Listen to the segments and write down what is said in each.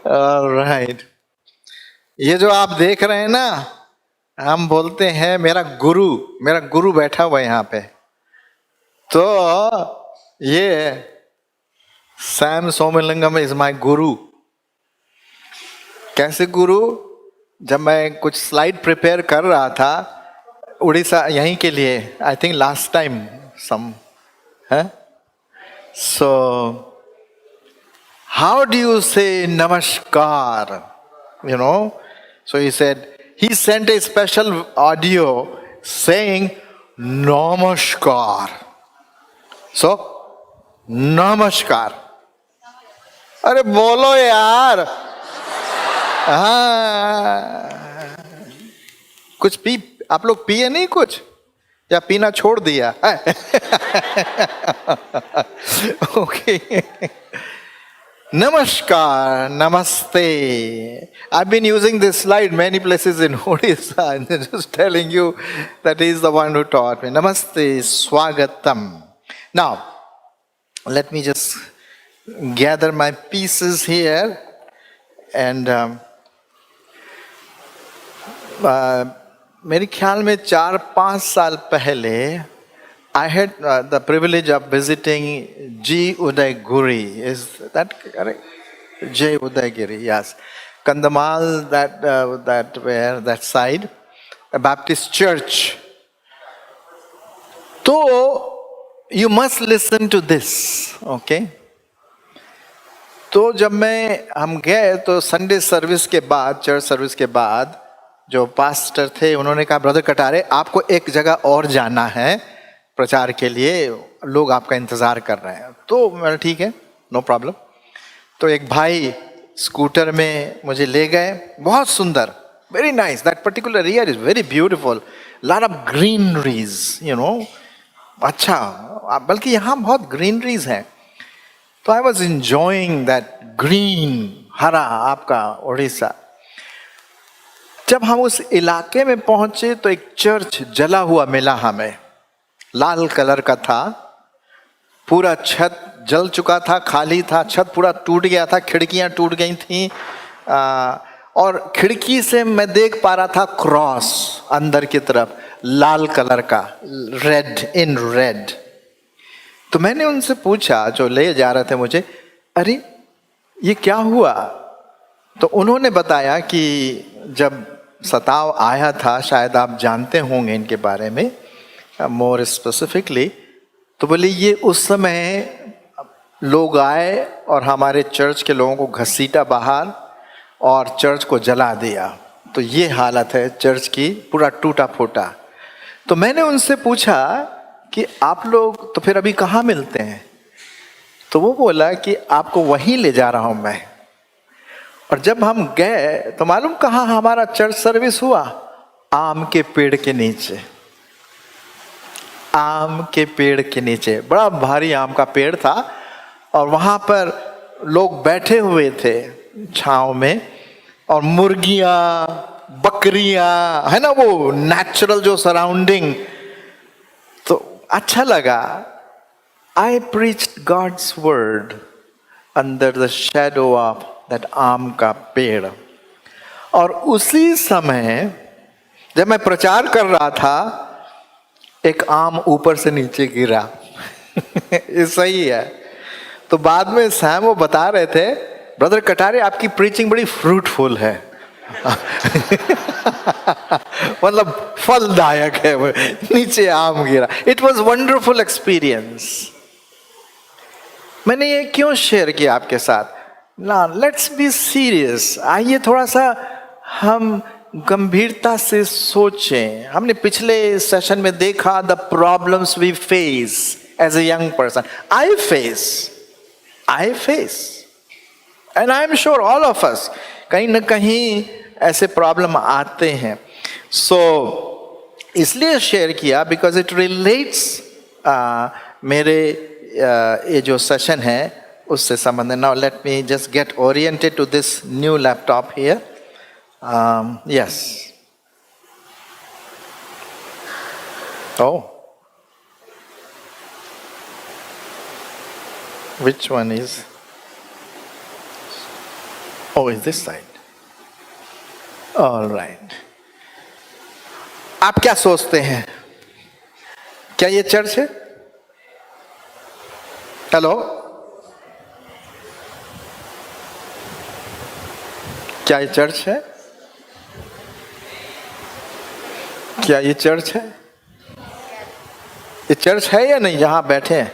Right. ये जो आप देख रहे हैं ना, हम बोलते हैं मेरा गुरु बैठा हुआ है यहाँ पे। तो ये सैम सोमलिंगम इज माय गुरु। कैसे गुरु? जब मैं कुछ स्लाइड प्रिपेयर कर रहा था उड़ीसा यहीं के लिए, आई थिंक लास्ट टाइम सम है, सो हाउ डू यू से नमस्कार, you know? So he said, he sent a special audio saying namaskar. So नमस्कार। अरे बोलो यार। हाँ, कुछ पी, आप लोग पिए नहीं कुछ या पीना छोड़ दिया? Okay. Namaskar, Namaste. I've been using this slide many places in Odisha and just telling you that he's the one who taught me. Namaste, Swagatam. Now, let me just gather my pieces here and मेरे ख्याल में 4-5 साल पहले I had the privilege of visiting G. Udaygiri. Is that correct? J. Udaygiri, yes. Kandamal, that side, a Baptist church. So, you must listen to this, okay? तो जब हम गए तो संडे सर्विस के बाद, चर्च सर्विस के बाद, जो पास्टर थे उन्होंने कहा, ब्रदर कटारे आपको एक जगह और जाना है प्रचार के लिए, लोग आपका इंतज़ार कर रहे हैं। तो मैंने ठीक है, नो प्रॉब्लम। तो एक भाई स्कूटर में मुझे ले गए, बहुत सुंदर, very nice, that particular area is very beautiful, lot of greeneries, you know, अच्छा, बल्कि यहाँ बहुत ग्रीनरीज हैं। तो I was enjoying that green, हरा आपका उड़ीसा। जब हम उस इलाके में पहुंचे तो एक चर्च जला हुआ मिला हमें, लाल कलर का था, पूरा छत जल चुका था, खाली था, छत पूरा टूट गया था, खिड़कियां टूट गई थी, और खिड़की से मैं देख पा रहा था क्रॉस अंदर की तरफ, लाल कलर का, रेड इन रेड। तो मैंने उनसे पूछा, जो ले जा रहे थे मुझे, अरे ये क्या हुआ? तो उन्होंने बताया कि जब सताव आया था, शायद आप जानते होंगे इनके बारे में मोर स्पेसिफिकली, तो बोले ये उस समय लोग आए और हमारे चर्च के लोगों को घसीटा बाहर और चर्च को जला दिया। तो ये हालत है चर्च की, पूरा टूटा फूटा। तो मैंने उनसे पूछा कि आप लोग तो फिर अभी कहाँ मिलते हैं? तो वो बोला कि आपको वहीं ले जा रहा हूँ मैं। और जब हम गए तो मालूम कहाँ हमारा चर्च सर्विस हुआ? आम के पेड़ के नीचे, आम के पेड़ के नीचे, बड़ा भारी आम का पेड़ था और वहाँ पर लोग बैठे हुए थे छाँव में, और मुर्गियाँ, बकरियाँ, है ना, वो नेचुरल जो सराउंडिंग, तो अच्छा लगा। I preached God's word under the shadow of that aam का पेड़। और उसी समय जब मैं प्रचार कर रहा था, एक आम ऊपर से नीचे गिरा। ये सही है। तो बाद में सैम वो बता रहे थे, ब्रदर कटारे आपकी प्रीचिंग बड़ी फ्रूटफुल है। मतलब फलदायक है, वो नीचे आम गिरा। It was wonderful experience. मैंने ये क्यों शेयर किया आपके साथ ना? Let's be serious. आइए थोड़ा सा हम गंभीरता से सोचें। हमने पिछले सेशन में देखा the problems we face as a young person. I face and I am sure all of us कहीं ना कहीं ऐसे प्रॉब्लम आते हैं। सो इसलिए शेयर किया बिकॉज इट रिलेट्स मेरे ये जो सेशन है उससे संबंधित। Now let me just get oriented to this new laptop here. Yes. Oh. Which one is? Oh, is this side? All right. आप क्या सोचते हैं? क्या ये चर्च है? हेलो, क्या ये चर्च है? क्या ये चर्च है? ये चर्च है या नहीं? जहां बैठे हैं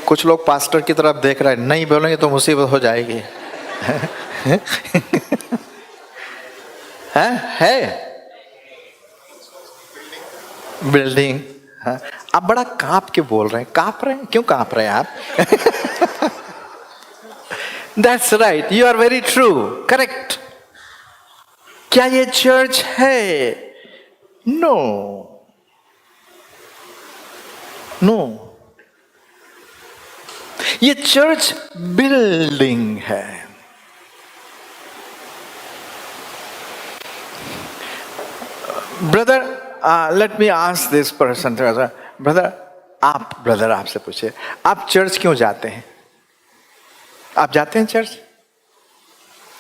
कुछ लोग पास्टर की तरफ देख रहे हैं, नहीं बोलेंगे तो मुसीबत हो जाएगी। है बिल्डिंग। हाँ, आप बड़ा कांप के बोल रहे हैं। कांप रहे हैं? क्यों कांप रहे हैं आप? That's right, you are very true, correct. क्या ये चर्च है? No, no. ये चर्च बिल्डिंग है। Brother, let me ask this person, brother आपसे पूछिए, आप चर्च क्यों जाते हैं? आप जाते हैं चर्च?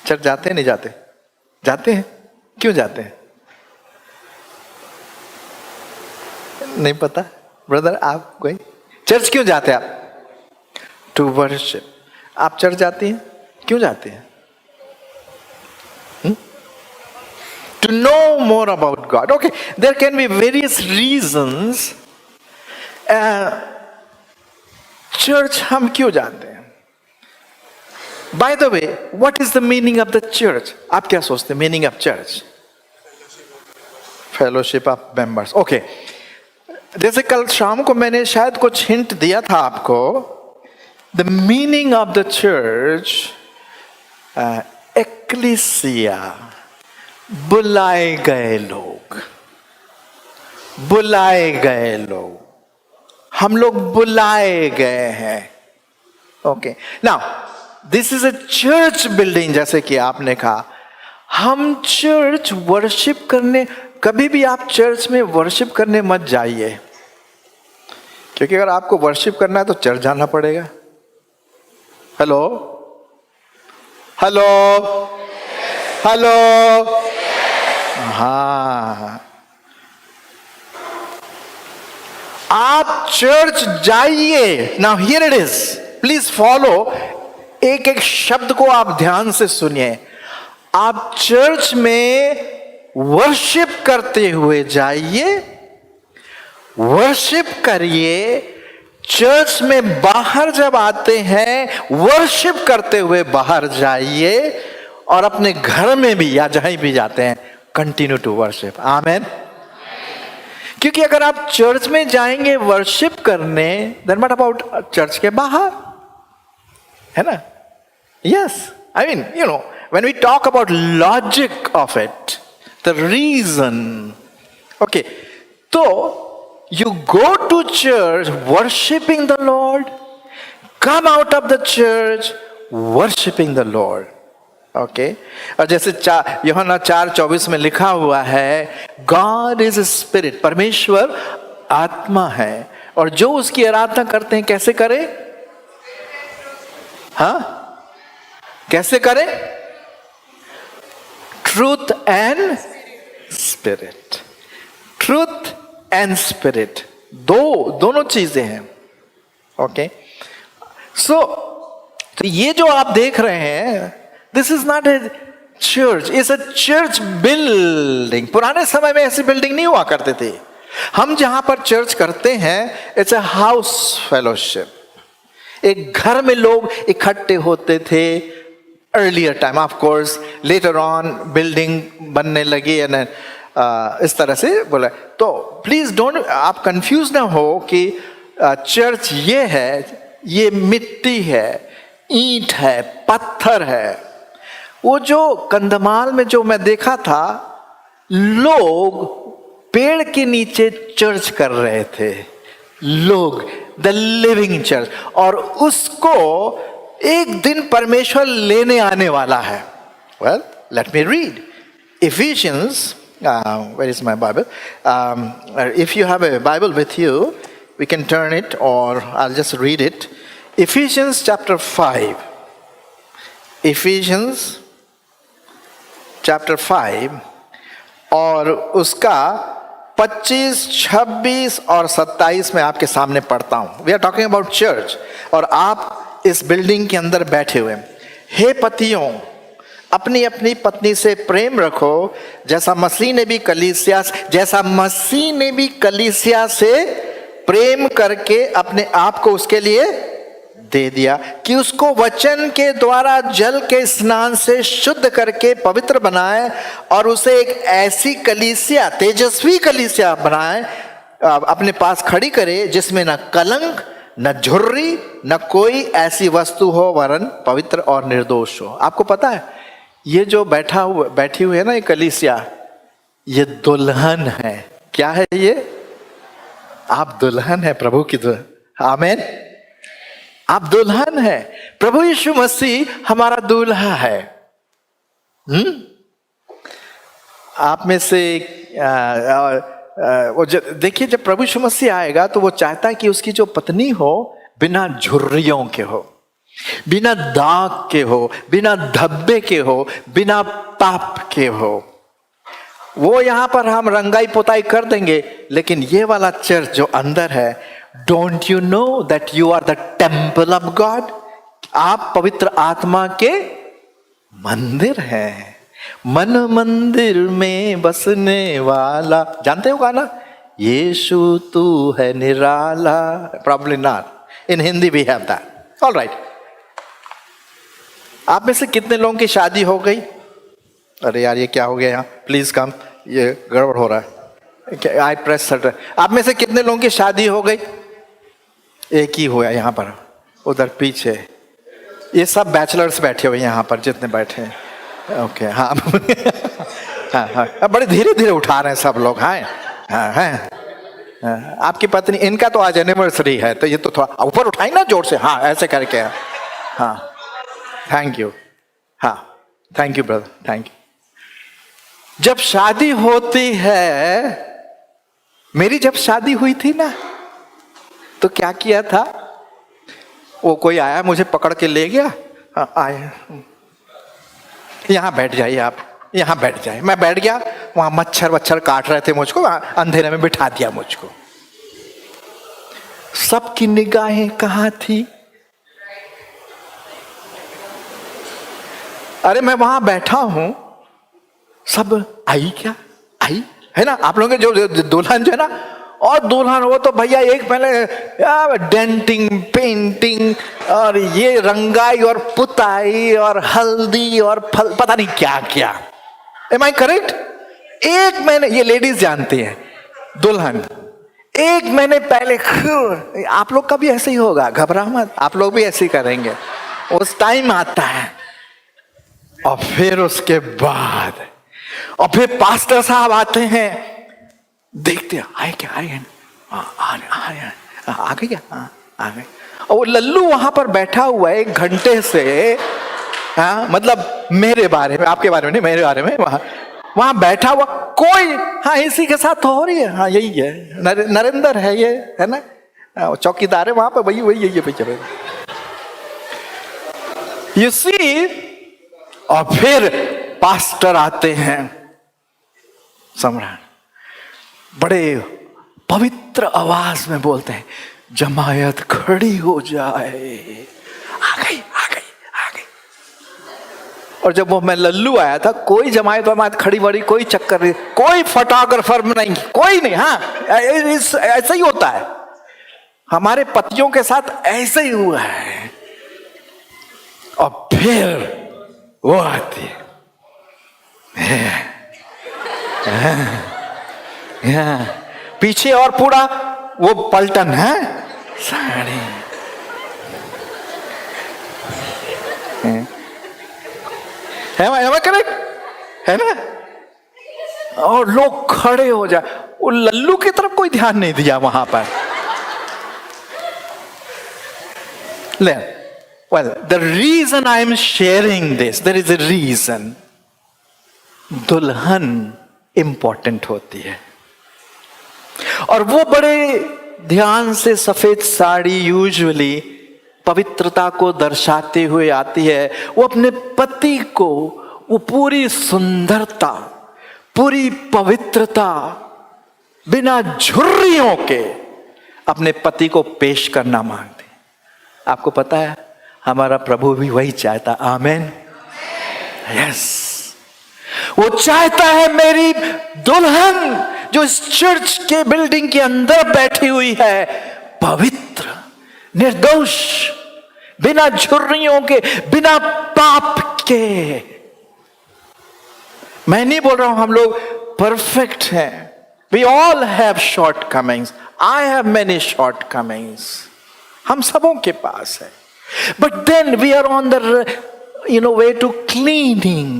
चर्च जाते हैं नहीं जाते? जाते हैं। क्यों जाते हैं? नहीं पता? ब्रदर आप कोई चर्च क्यों जाते हैं? आप टू वर्शिप। आप चर्च जाती हैं? क्यों जाते हैं? To know more about God. Okay, there can be various reasons. Church हम क्यों जाते हैं? By the way, what is the meaning of the church? आप क्या सोचते हैं meaning of church? Fellowship of members. Okay. जैसे कल शाम को मैंने शायद कुछ हिंट दिया था आपको. The meaning of the church, ecclesia, बुलाए गए लोग, बुलाए गए लोग, हम लोग बुलाए गए हैं. Okay, now this is a church building. जैसे कि आपने कहा, हम चर्च वर्शिप करने, कभी भी आप चर्च में वर्शिप करने मत जाइए, क्योंकि अगर आपको वर्शिप करना है तो चर्च जाना पड़ेगा. Hello hello hello. हाँ, आप चर्च जाइए. Now here it is, please follow. एक एक शब्द को आप ध्यान से सुनिए. आप चर्च में वर्शिप करते हुए जाइए, वर्शिप करिए. चर्च में बाहर जब आते हैं, वर्शिप करते हुए बाहर जाइए, और अपने घर में भी या जहां भी जाते हैं, कंटिन्यू टू वर्शिप. आमेन. क्योंकि अगर आप चर्च में जाएंगे वर्शिप करने, देन व्हाट अबाउट चर्च के बाहर, है ना? Yes, I mean you know, when we talk about logic of it, the reason. Okay, तो you go to church worshiping the Lord, come out of the church worshiping the Lord. Okay, और जैसे यूहन्ना 4:24 में लिखा हुआ है, God is a spirit, परमेश्वर आत्मा है, और जो उसकी आराधना करते हैं कैसे करें? हाँ, कैसे करें? Truth and spirit. Truth and spirit, दोनों चीजें हैं. ओके, सो तो ये जो आप देख रहे हैं, this is not a church, it's a church building. पुराने समय में ऐसी बिल्डिंग नहीं हुआ करते थे. हम जहां पर चर्च करते हैं, इट्स अ हाउस फेलोशिप. एक घर में लोग इकट्ठे होते थे. Earlier time, of course later on building बनने लगी, इस तरह से बोला. तो प्लीज डोंट, आप कंफ्यूज ना हो कि चर्च ये है, ये मिट्टी है, ईंट है, पत्थर है. वो जो कंधमाल में जो मैं देखा था, लोग पेड़ के नीचे चर्च कर रहे थे. लोग, द लिविंग चर्च. और उसको एक दिन परमेश्वर लेने आने वाला है. Well, let me read Ephesians. Where is my Bible? If you have a Bible with you, we can turn it, or I'll just read it. Ephesians chapter 5. Efficiency chapter 5 और उसका 25, 26 और 27 में आपके सामने पढ़ता हूं। We are talking about church, और आप इस बिल्डिंग के अंदर बैठे हुए। हे पतियों, अपनी अपनी पत्नी से प्रेम रखो, जैसा मसीह ने भी कलीसिया से प्रेम करके अपने आप को उसके लिए दे दिया, कि उसको वचन के द्वारा जल के स्नान से शुद्ध करके पवित्र बनाए, और उसे एक ऐसी कलीसिया, तेजस्वी कलीसिया बनाए, अपने पास खड़ी करे, जिसमें न कलंक, न झुर्री, न कोई ऐसी वस्तु हो, वरन पवित्र और निर्दोष हो। आपको पता है, ये जो बैठी हुई है ना, ये कलीसिया, ये दुल्हन है। क्या है ये? आप दुल्हन है प्रभु की दुल्हन। आमीन। आप दुल्हन है। प्रभु यीशु मसीह हमारा दूल्हा है। आप में से देखिए, जब प्रभु यीशु मसीह आएगा तो वो चाहता है कि उसकी जो पत्नी हो बिना झुर्रियों के हो, बिना दाग के हो, बिना धब्बे के हो, बिना पाप के हो। वो यहां पर हम रंगाई पुताई कर देंगे, लेकिन ये वाला चर्च जो अंदर है, don't you know that you are the temple of God? आप पवित्र आत्मा के मंदिर हैं। मन मंदिर में बसने वाला, जानते हो गाना? यीशु तू है निराला। Probably not. In Hindi we have that. All right. आप में से कितने लोगों की शादी हो गई? अरे यार, ये क्या हो गया यहाँ? प्लीज कम, ये गड़बड़ हो रहा है। आई प्रेस सटर। आप में से कितने लोगों की शादी हो गई? एक ही हुआ यहाँ पर, उधर पीछे। ये सब बैचलर्स बैठे हुए यहाँ पर, जितने बैठे हैं। ओके, हाँ हाँ हाँ, अब बड़े धीरे धीरे उठा रहे हैं सब लोग। हाँ हाँ हाँ। आपकी पत्नी, इनका तो आज एनिवर्सरी है, तो ये तो थोड़ा ऊपर उठाई ना जोर से। हाँ, ऐसे करके। हाँ, थैंक यू। हाँ, thank you brother, thank you. जब शादी होती है, मेरी जब शादी हुई थी ना, तो क्या किया था? वो कोई आया, मुझे पकड़ के ले गया। आया, यहां बैठ जाइए आप, यहां बैठ जाइए। मैं बैठ गया। वहां मच्छर वच्छर काट रहे थे मुझको, अंधेरे में बिठा दिया मुझको। सबकी निगाहें कहां थी? अरे मैं वहां बैठा हूं, सब आई क्या? आई है ना? आप लोगों के जो दुल्हन जो है ना, और दुल्हन वो तो भैया एक पहले डेंटिंग, पेंटिंग, और ये रंगाई और पुताई और हल्दी और पता नहीं क्या क्या। Am I correct? एक महीने, ये लेडीज जानती हैं, दुल्हन एक महीने पहले। आप लोग का भी ऐसे ही होगा, घबरा मत, आप लोग भी ऐसे ही करेंगे। उस टाइम आता है, और फिर उसके बाद, और फिर पास्टर साहब आते हैं, देखते हैं आए क्या, आए आ गए क्या? आ गए। और वो लल्लू वहां पर बैठा हुआ है 1 घंटे से। हाँ, मतलब मेरे बारे में, आपके बारे में नहीं, मेरे बारे में। वहां बैठा हुआ कोई, हाँ इसी के साथ तो हो रही है। हाँ यही है, नरेंद्र है ये, है ना, चौकीदार है वहां पर, वही यही है। यू सी, और फिर पास्टर आते हैं, सम्राट, बड़े पवित्र आवाज में बोलते हैं, जमायत खड़ी हो जाए। आ गई। और जब वो मैं लल्लू आया था, कोई जमायत खड़ी बड़ी, कोई चक्कर नहीं, कोई फोटोग्राफर नहीं, कोई नहीं। हाँ, ऐसा ही होता है, हमारे पतियों के साथ ऐसे ही हुआ है। और फिर वो आती है, पीछे और पूरा वो पलटन है, साड़ी है करेक्ट है ना? और लोग खड़े हो जाए। वो लल्लू की तरफ कोई ध्यान नहीं दिया वहां पर। Well, the reason I am sharing this, there is a reason. दुल्हन इंपॉर्टेंट होती है, और वो बड़े ध्यान से सफेद साड़ी यूजुअली पवित्रता को दर्शाते हुए आती है। वो अपने पति को वो पूरी सुंदरता, पूरी पवित्रता, बिना झुर्रियों के अपने पति को पेश करना मांगते। आपको पता है हमारा प्रभु भी वही चाहता। आमेन, यस। वो चाहता है मेरी दुल्हन जो इस चर्च के बिल्डिंग के अंदर बैठी हुई है, पवित्र, निर्दोष, बिना झुर्रियों के, बिना पाप के। मैं नहीं बोल रहा हूं हम लोग परफेक्ट हैं। We all have shortcomings. I have many shortcomings. हम सबों के पास है। But then we are on the way to cleaning,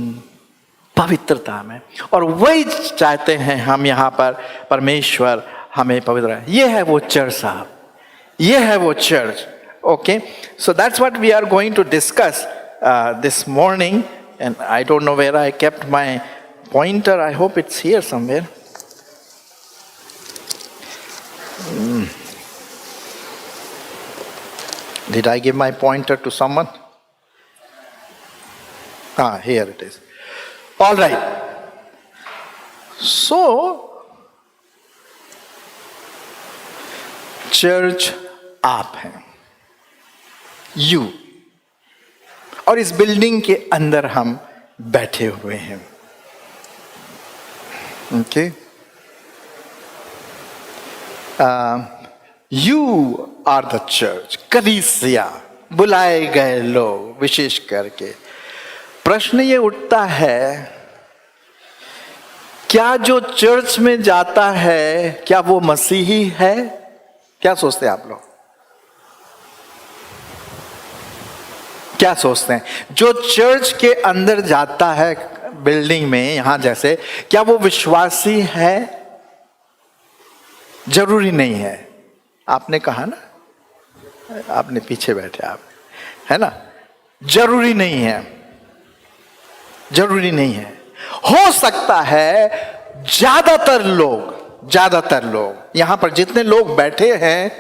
पवित्रता में। और वही चाहते हैं हम यहाँ पर, परमेश्वर हमें पवित्र। ये है वो चर्च साहब, ये है वो church. Okay, so that's what we are going to discuss this morning. And I don't know where I kept my pointer. I hope it's here somewhere. Did I give my pointer to someone? Here it is. All right. So, church आप हैं, you, और इस building के अंदर हम बैठे हुए हैं। Okay, you are the church, कलीसिया, बुलाए गए लोग। विशेष करके प्रश्न ये उठता है, क्या जो चर्च में जाता है क्या वो मसीही है? क्या सोचते हैं आप लोग? क्या सोचते हैं? जो चर्च के अंदर जाता है बिल्डिंग में, यहां जैसे, क्या वो विश्वासी है? जरूरी नहीं है। आपने कहा ना, आपने पीछे बैठे आप, है ना, जरूरी नहीं है, जरूरी नहीं है। हो सकता है ज्यादातर लोग यहां पर जितने लोग बैठे हैं,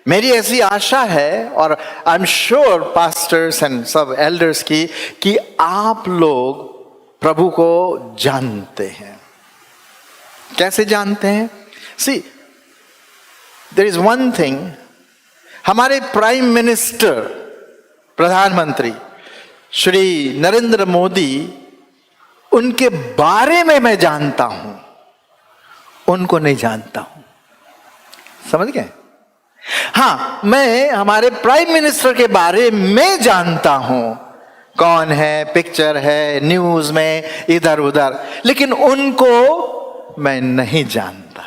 मेरी ऐसी आशा है और आई एम श्योर पास्टर्स एंड सब एल्डर्स की, कि आप लोग प्रभु को जानते हैं। कैसे जानते हैं? सी, देयर इज वन थिंग, हमारे प्राइम मिनिस्टर, प्रधानमंत्री श्री नरेंद्र मोदी, उनके बारे में मैं जानता हूं, उनको नहीं जानता हूं। समझ गए? हाँ, मैं हमारे प्राइम मिनिस्टर के बारे में जानता हूं, कौन है, पिक्चर है न्यूज में इधर उधर, लेकिन उनको मैं नहीं जानता।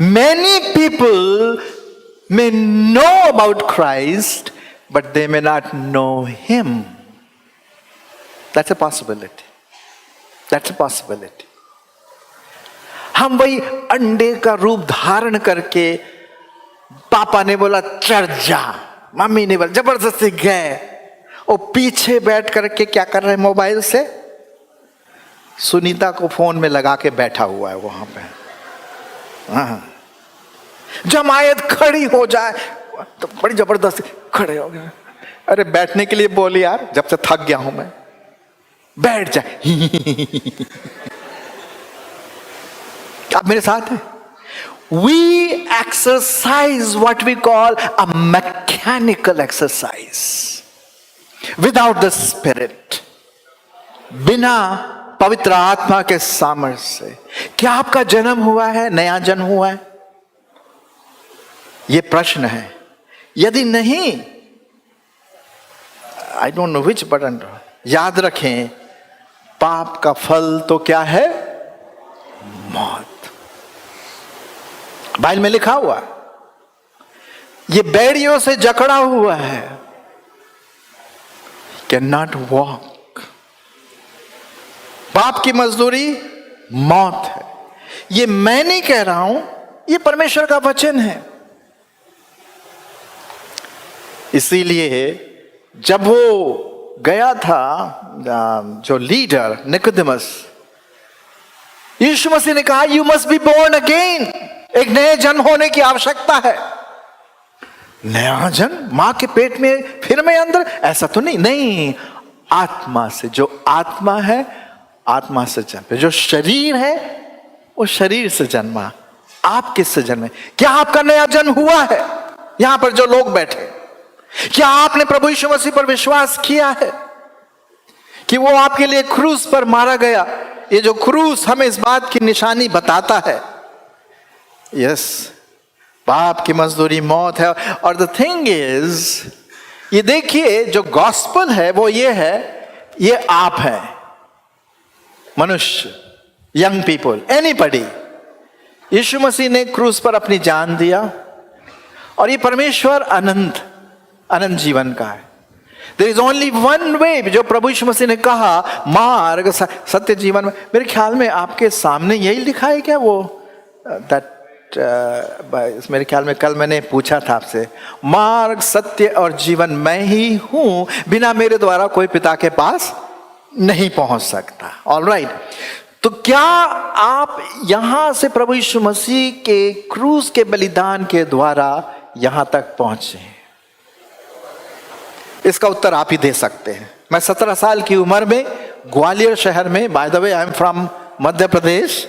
Many people may know about Christ, but they may not know Him. That's a possibility. That's a possibility. हम वही अंडे का रूप धारण करके, पापा ने बोला चढ़ जा, मम्मी ने बोला जबरदस्ती गए, और पीछे बैठ करके क्या कर रहे हैं? मोबाइल से सुनीता को फोन में लगा के बैठा हुआ है वहां पे। हाँ, जमायत खड़ी हो जाए तो बड़ी जबरदस्ती खड़े हो गए। अरे बैठने के लिए बोली यार, जब से थक गया हूं मैं, बैठ जाए। आप मेरे साथ हैं? We exercise what we call a mechanical exercise without the Spirit, बिना पवित्र आत्मा के सामर्थ्य से। क्या आपका जन्म हुआ है, नया जन्म हुआ है? यह प्रश्न है। यदि नहीं, आई डोंट नो विच बटन, याद रखें, पाप का फल तो क्या है? मौत। बाइबल में लिखा हुआ, ये बेड़ियों से जकड़ा हुआ है, कैन नॉट वॉक। पाप की मजदूरी मौत है। ये मैं नहीं कह रहा हूं, ये परमेश्वर का वचन है। इसीलिए जब वो गया था, जो लीडर निकोदेमस, यीशु मसीह ने कहा, you must be born again, एक नए जन्म होने की आवश्यकता है। नया जन्म, मां के पेट में फिर मैं अंदर, ऐसा तो नहीं। नहीं, आत्मा से, जो आत्मा है आत्मा से जन्म, जो शरीर है वो शरीर से जन्मा। आप किससे जन्मे? क्या आपका नया जन्म हुआ है? यहां पर जो लोग बैठे, क्या आपने प्रभु यीशु मसीह पर विश्वास किया है कि वो आपके लिए क्रूस पर मारा गया? ये जो क्रूस हमें इस बात की निशानी बताता है, यस, पाप की मजदूरी मौत है। और द थिंग इज, ये देखिए, जो गॉस्पल है वो ये है, ये आप है, मनुष्य, यंग पीपल, एनीबॉडी। यीशु मसीह ने क्रूस पर अपनी जान दिया, और ये परमेश्वर अनंत अनंत जीवन का है। There is only one way, जो प्रभु यीशु मसीह ने कहा, मार्ग सत्य जीवन में। मेरे ख्याल में आपके सामने यही लिखा है क्या? वो मेरे ख्याल में कल मैंने पूछा था आपसे, मार्ग सत्य और जीवन मैं ही हूं, बिना मेरे द्वारा कोई पिता के पास नहीं पहुंच सकता। ऑलराइट, तो क्या आप यहां से प्रभु यीशु मसीह के क्रूस के बलिदान के द्वारा यहां तक पहुंचे? इसका उत्तर आप ही दे सकते हैं। मैं 17 साल की उम्र में ग्वालियर शहर में, by the way I am from Madhya Pradesh,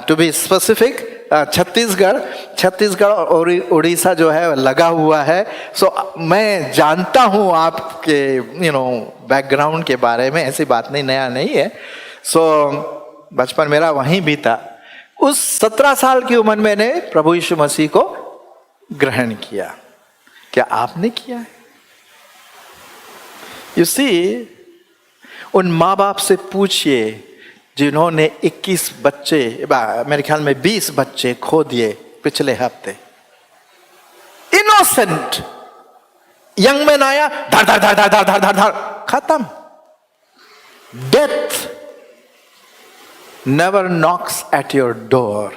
to be specific Chhattisgarh और उड़ीसा जो है लगा हुआ है। सो मैं जानता हूँ आपके बैकग्राउंड के बारे में, ऐसी बात नहीं, नया नहीं है। सो बचपन मेरा वहीं बीता। उस 17 साल की उम्र में मैंने प्रभु यीशु मसीह को ग्रहण किया। क्या आपने किया है? यू सी, उन माँ बाप से पूछिए जिन्होंने 21 बच्चे, मेरे ख्याल में 20 बच्चे खो दिए पिछले हफ्ते। इनोसेंट यंग मैन आया, धड़ धड़ धड़ धड़ धड़ धड़ धड़, खत्म। Death never Knox at your door,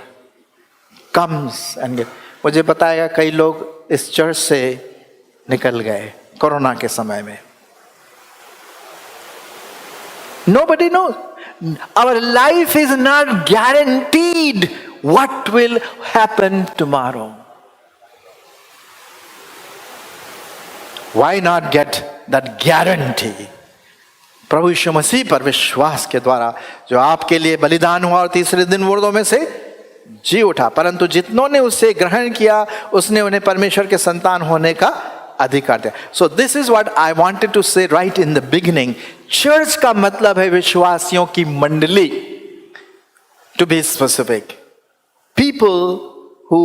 comes and मुझे बताया कई लोग इस चर्च से निकल गए कोरोना के समय में। Nobody knows. Our life is not guaranteed what will happen tomorrow. Why not get that guarantee? प्रभु यीशु मसीह पर विश्वास के द्वारा जो आपके लिए बलिदान हुआ और तीसरे दिन मुर्दों में से जी उठा, परंतु जितनों ने उसे ग्रहण किया उसने उन्हें परमेश्वर के संतान होने का अधिकार दिया। So this is what I wanted to say right in the beginning. Church का मतलब है विश्वासियों की मंडली, to be specific, people who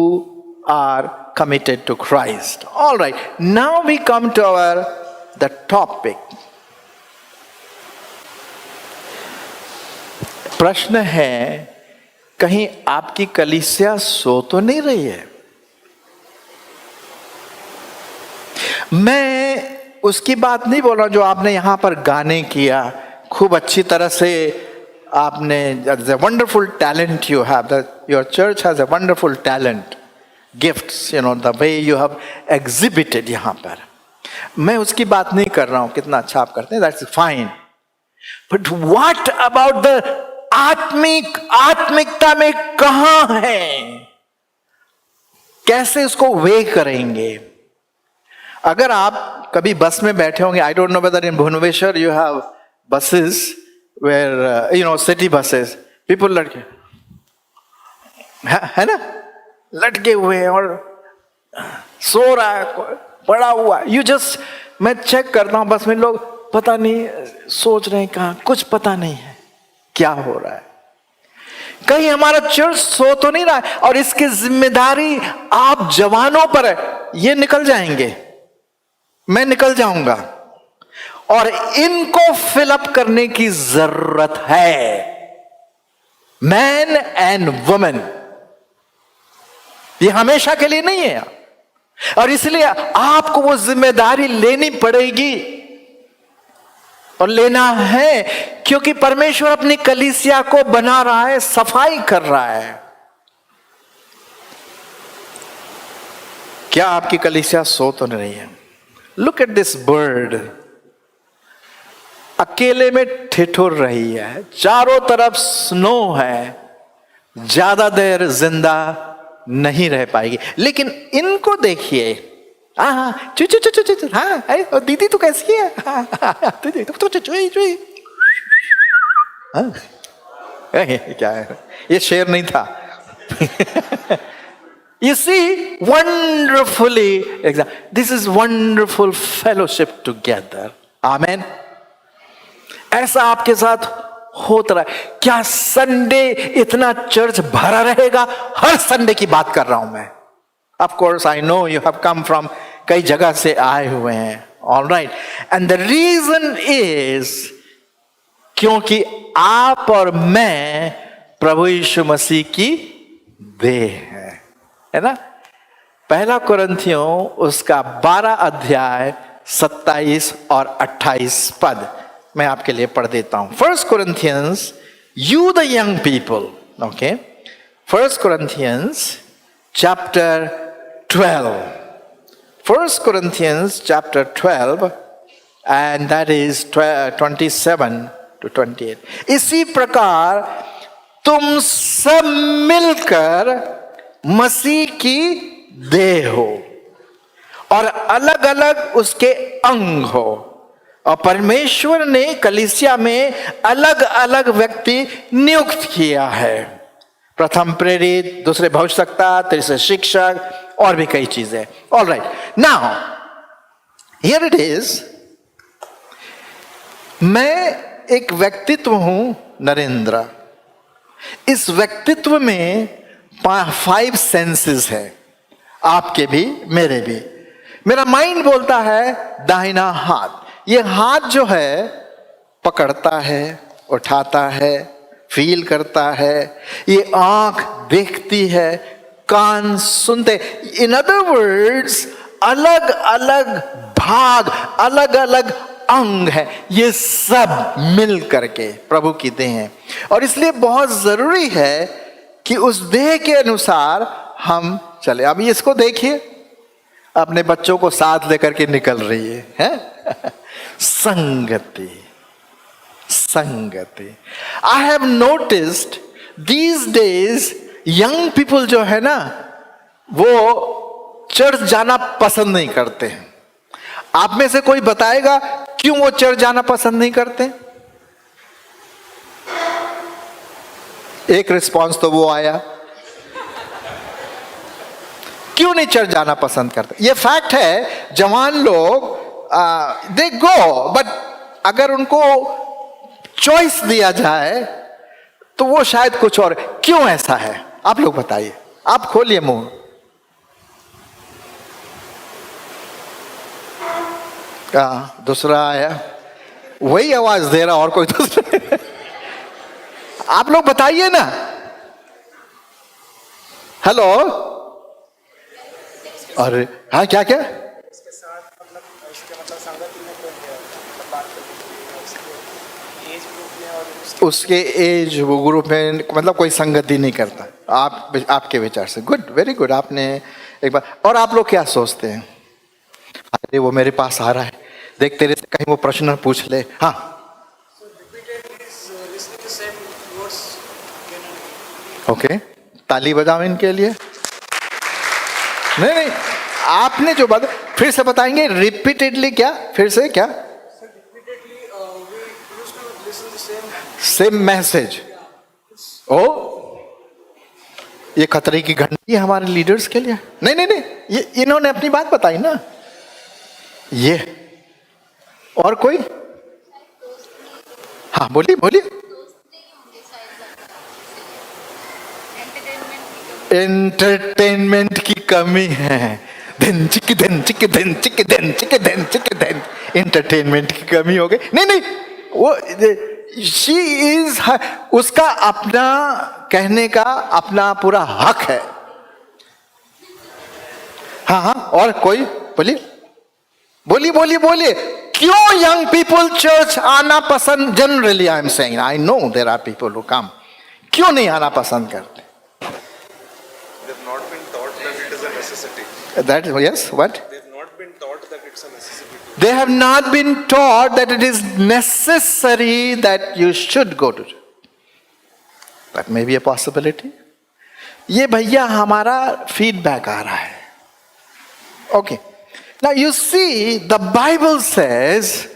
are committed to Christ. All right, now we come to our the topic. प्रश्न है, कहीं आपकी कलीसिया सो तो नहीं रही है? मैं उसकी बात नहीं बोल रहा जो आपने यहां पर गाने किया, खूब अच्छी तरह से आपने, wonderful talent you have, your church has a wonderful talent, gifts, the way you have exhibited यहां पर। मैं उसकी बात नहीं कर रहा हूं, कितना अच्छा आप करते हैं, that's fine. But what about the आत्मिकता में कहां है? कैसे उसको वे करेंगे? अगर आप कभी बस में बैठे होंगे, I don't know whether in Bhubaneswar you have buses where city buses, people लटके है ना, लटके हुए और सो रहा है, पड़ा हुआ। यू जस्ट, मैं चेक करता हूं बस में, लोग पता नहीं सोच रहे हैं कहां, कुछ पता नहीं है क्या हो रहा है। कहीं हमारा चर्च सो तो नहीं रहा है? और इसकी जिम्मेदारी आप जवानों पर है। ये निकल जाएंगे, मैं निकल जाऊंगा, और इनको फिलअप करने की जरूरत है, मैन एंड वुमेन। ये हमेशा के लिए नहीं है, और इसलिए आपको वो जिम्मेदारी लेनी पड़ेगी और लेना है, क्योंकि परमेश्वर अपनी कलीसिया को बना रहा है, सफाई कर रहा है। क्या आपकी कलीसिया सो तो नहीं है? लुक एट दिस बर्ड, अकेले में ठिठुर रही है, चारों तरफ स्नो है, ज्यादा देर जिंदा नहीं रह पाएगी। लेकिन इनको देखिए, हाँ हाँ चुई चुई चुई चुई, हाँ अरे दीदी तू कैसी है, हाँ दीदी तू चुई चुई। क्या है ये, शेर नहीं था। You see, wonderfully, this is wonderful fellowship together. Amen. ऐसा आपके साथ होता रहा। क्या संडे इतना चर्च भरा रहेगा? हर संडे की बात कर रहा हूं मैं। Of course, I know you have come from कई जगह से आए हुए हैं। All right. And the reason is क्योंकि आप और मैं प्रभु यीशु मसीह की देह है ना। पहला कुरिन्थियों उसका 12 अध्याय 27 और 28 पद मैं आपके लिए पढ़ देता हूं। 1 Corinthians, you the young people, okay? 1 Corinthians chapter 12. 1 Corinthians chapter 12 and that is 27 to 28. इसी प्रकार तुम सब मिलकर मसीह की देह हो और अलग अलग उसके अंग हो, और परमेश्वर ने कलीसिया में अलग अलग व्यक्ति नियुक्त किया है। प्रथम प्रेरित, दूसरे भविष्यवक्ता, तीसरे शिक्षक और भी कई चीजें। All right, now here it is. मैं एक व्यक्तित्व हूं नरेंद्र। इस व्यक्तित्व में 5 सेंसेस है, आपके भी मेरे भी। मेरा माइंड बोलता है दाहिना हाथ। ये हाथ जो है पकड़ता है, उठाता है, फील करता है। ये आंख देखती है, कान सुनते। इन अदर वर्ड्स अलग अलग भाग, अलग अलग अंग है, ये सब मिल करके प्रभु की देह हैं। और इसलिए बहुत जरूरी है कि उस देह के अनुसार हम चले। अब इसको देखिए, अपने बच्चों को साथ लेकर के निकल रही है? संगति, संगति। I have noticed these days young people जो है ना, वो चर्च जाना पसंद नहीं करते हैं। आप में से कोई बताएगा क्यों वो चर्च जाना पसंद नहीं करते? एक रिस्पांस तो वो आया, क्यों नहीं चर्च जाना पसंद करते? ये फैक्ट है। जवान लोग दे गो, बट अगर उनको चॉइस दिया जाए तो वो शायद कुछ और। क्यों ऐसा है आप लोग बताइए, आप खोलिए मुंह। दूसरा आया, वही आवाज दे रहा और कोई दूसरा? आप लोग बताइए ना। हेलो, अरे हाँ, क्या क्या? उसके एज वो ग्रुप में मतलब कोई संगति नहीं करता। आपके विचार से गुड, वेरी गुड। आपने एक बार, और आप लोग क्या सोचते हैं? अरे वो मेरे पास आ रहा है, देख तेरे से कहीं वो प्रश्न पूछ ले। हाँ, ओके, ताली बजाओ इनके लिए। नहीं, आपने जो बात फिर से बताएंगे रिपीटेडली। क्या फिर से? क्या सेम मैसेज? ओ, ये खतरे की घंटी हमारे लीडर्स के लिए। नहीं, ये इन्होंने अपनी बात बताई ना। ये और कोई? हाँ, बोलिए बोलिए। एंटरटेनमेंट की कमी है। धन चिक धन चिक धन चिक धन चिक धन चिक धन, एंटरटेनमेंट की कमी हो गई। नहीं, वो शी इज, उसका अपना कहने का अपना पूरा हक है। हाँ, और कोई? बोलिए। क्यों यंग पीपल चर्च आना पसंद? Generally I am saying, I know there are people who come. क्यों नहीं आना पसंद करते? That, yes, what? They have not been taught that it's a necessity. They have not been taught that it is necessary that you should go to church. That may be a possibility. ये भैया हमारा feedback आ रहा है। Okay, Now you see, the Bible says,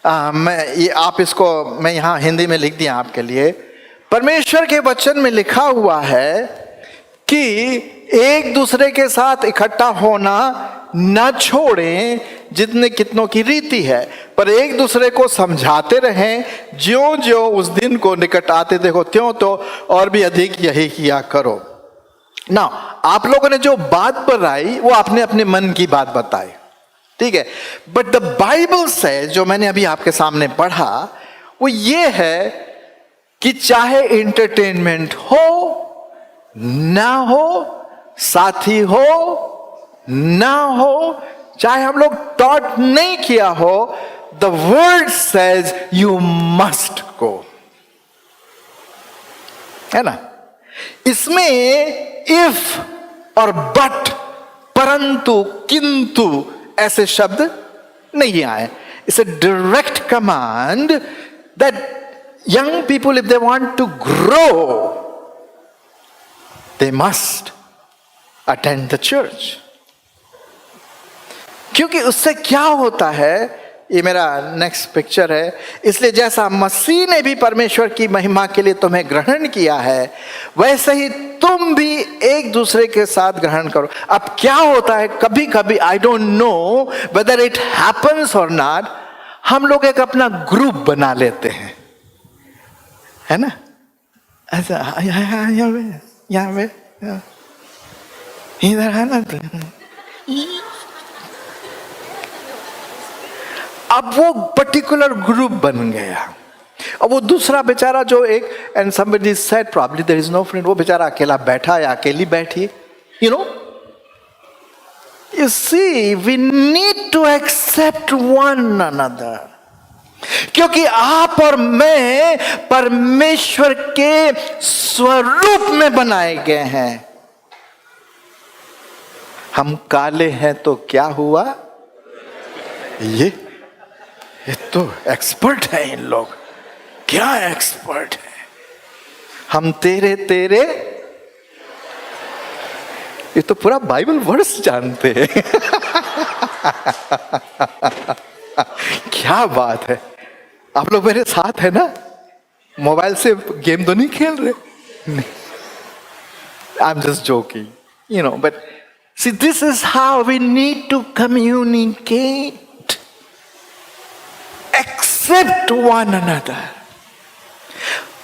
मैं यहाँ हिंदी में लिख दिया आपके लिए। परमेश्वर के वचन में लिखा हुआ है कि एक दूसरे के साथ इकट्ठा होना न छोड़ें जितने कितनों की रीति है, पर एक दूसरे को समझाते रहें, ज्यों ज्यों उस दिन को निकट आते देखो त्यों तो और भी अधिक यही किया करो। ना आप लोगों ने जो बात बताई वो आपने अपने मन की बात बताई, ठीक है, बट द बाइबल से जो मैंने अभी आपके सामने पढ़ा वो ये है कि चाहे एंटरटेनमेंट हो ना हो, साथी हो ना हो, चाहे हम लोग टॉट नहीं किया हो, the word says you must go, है ना। इसमें इफ और बट, परंतु, किंतु ऐसे शब्द नहीं आए। It's a direct command that young people if they want to grow they must attend the church. क्योंकि उससे क्या होता है, ये मेरा नेक्स्ट पिक्चर है, इसलिए जैसा मसीह ने भी परमेश्वर की महिमा के लिए तुम्हें ग्रहण किया है वैसे ही तुम भी एक दूसरे के साथ ग्रहण करो। अब क्या होता है, कभी कभी आई don't know whether it happens और नॉट, हम लोग एक अपना ग्रुप बना लेते हैं, है ना, ऐसा यहाँ पे इधर है ना, अब वो पर्टिकुलर ग्रुप बन गया। अब वो दूसरा बेचारा जो एक, and somebody said probably there is no friend, वो बेचारा अकेला बैठा या अकेली बैठी, you know, you see we need to accept one another, क्योंकि आप और मैं परमेश्वर के स्वरूप में बनाए गए हैं। हम काले हैं तो क्या हुआ, ये तो एक्सपर्ट है, इन लोग क्या एक्सपर्ट है, हम तेरे तेरे, ये तो पूरा बाइबल वर्स जानते हैं। क्या बात है, आप लोग मेरे साथ है ना, मोबाइल से गेम तो नहीं खेल रहे, I am just joking, you know, but see this is how we need to communicate, except one another.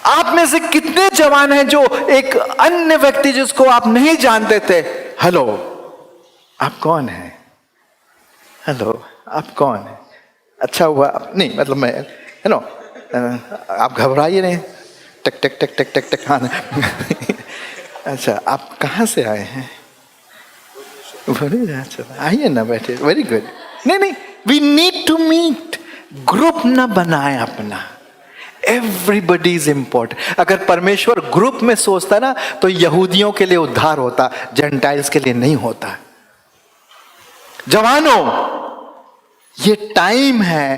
आप में से कितने जवान हैं जो एक अन्य व्यक्ति जिसको आप नहीं जानते थे, हेलो आप कौन हैं, हेलो आप कौन हैं, अच्छा हुआ नहीं, मतलब मैं, यू नो, आप घबराइए नहीं, टक टक टक टक टक टक, हाँ अच्छा आप कहाँ से आए हैं, आइए ना बैठे, वेरी गुड, नहीं नहीं, we need to meet, group ना बनाए अपना, एवरीबडी इज इंपॉर्टेंट। अगर परमेश्वर ग्रुप में सोचता ना तो यहूदियों के लिए उद्धार होता, जेंटाइल्स के लिए नहीं होता। जवानों, ये टाइम है,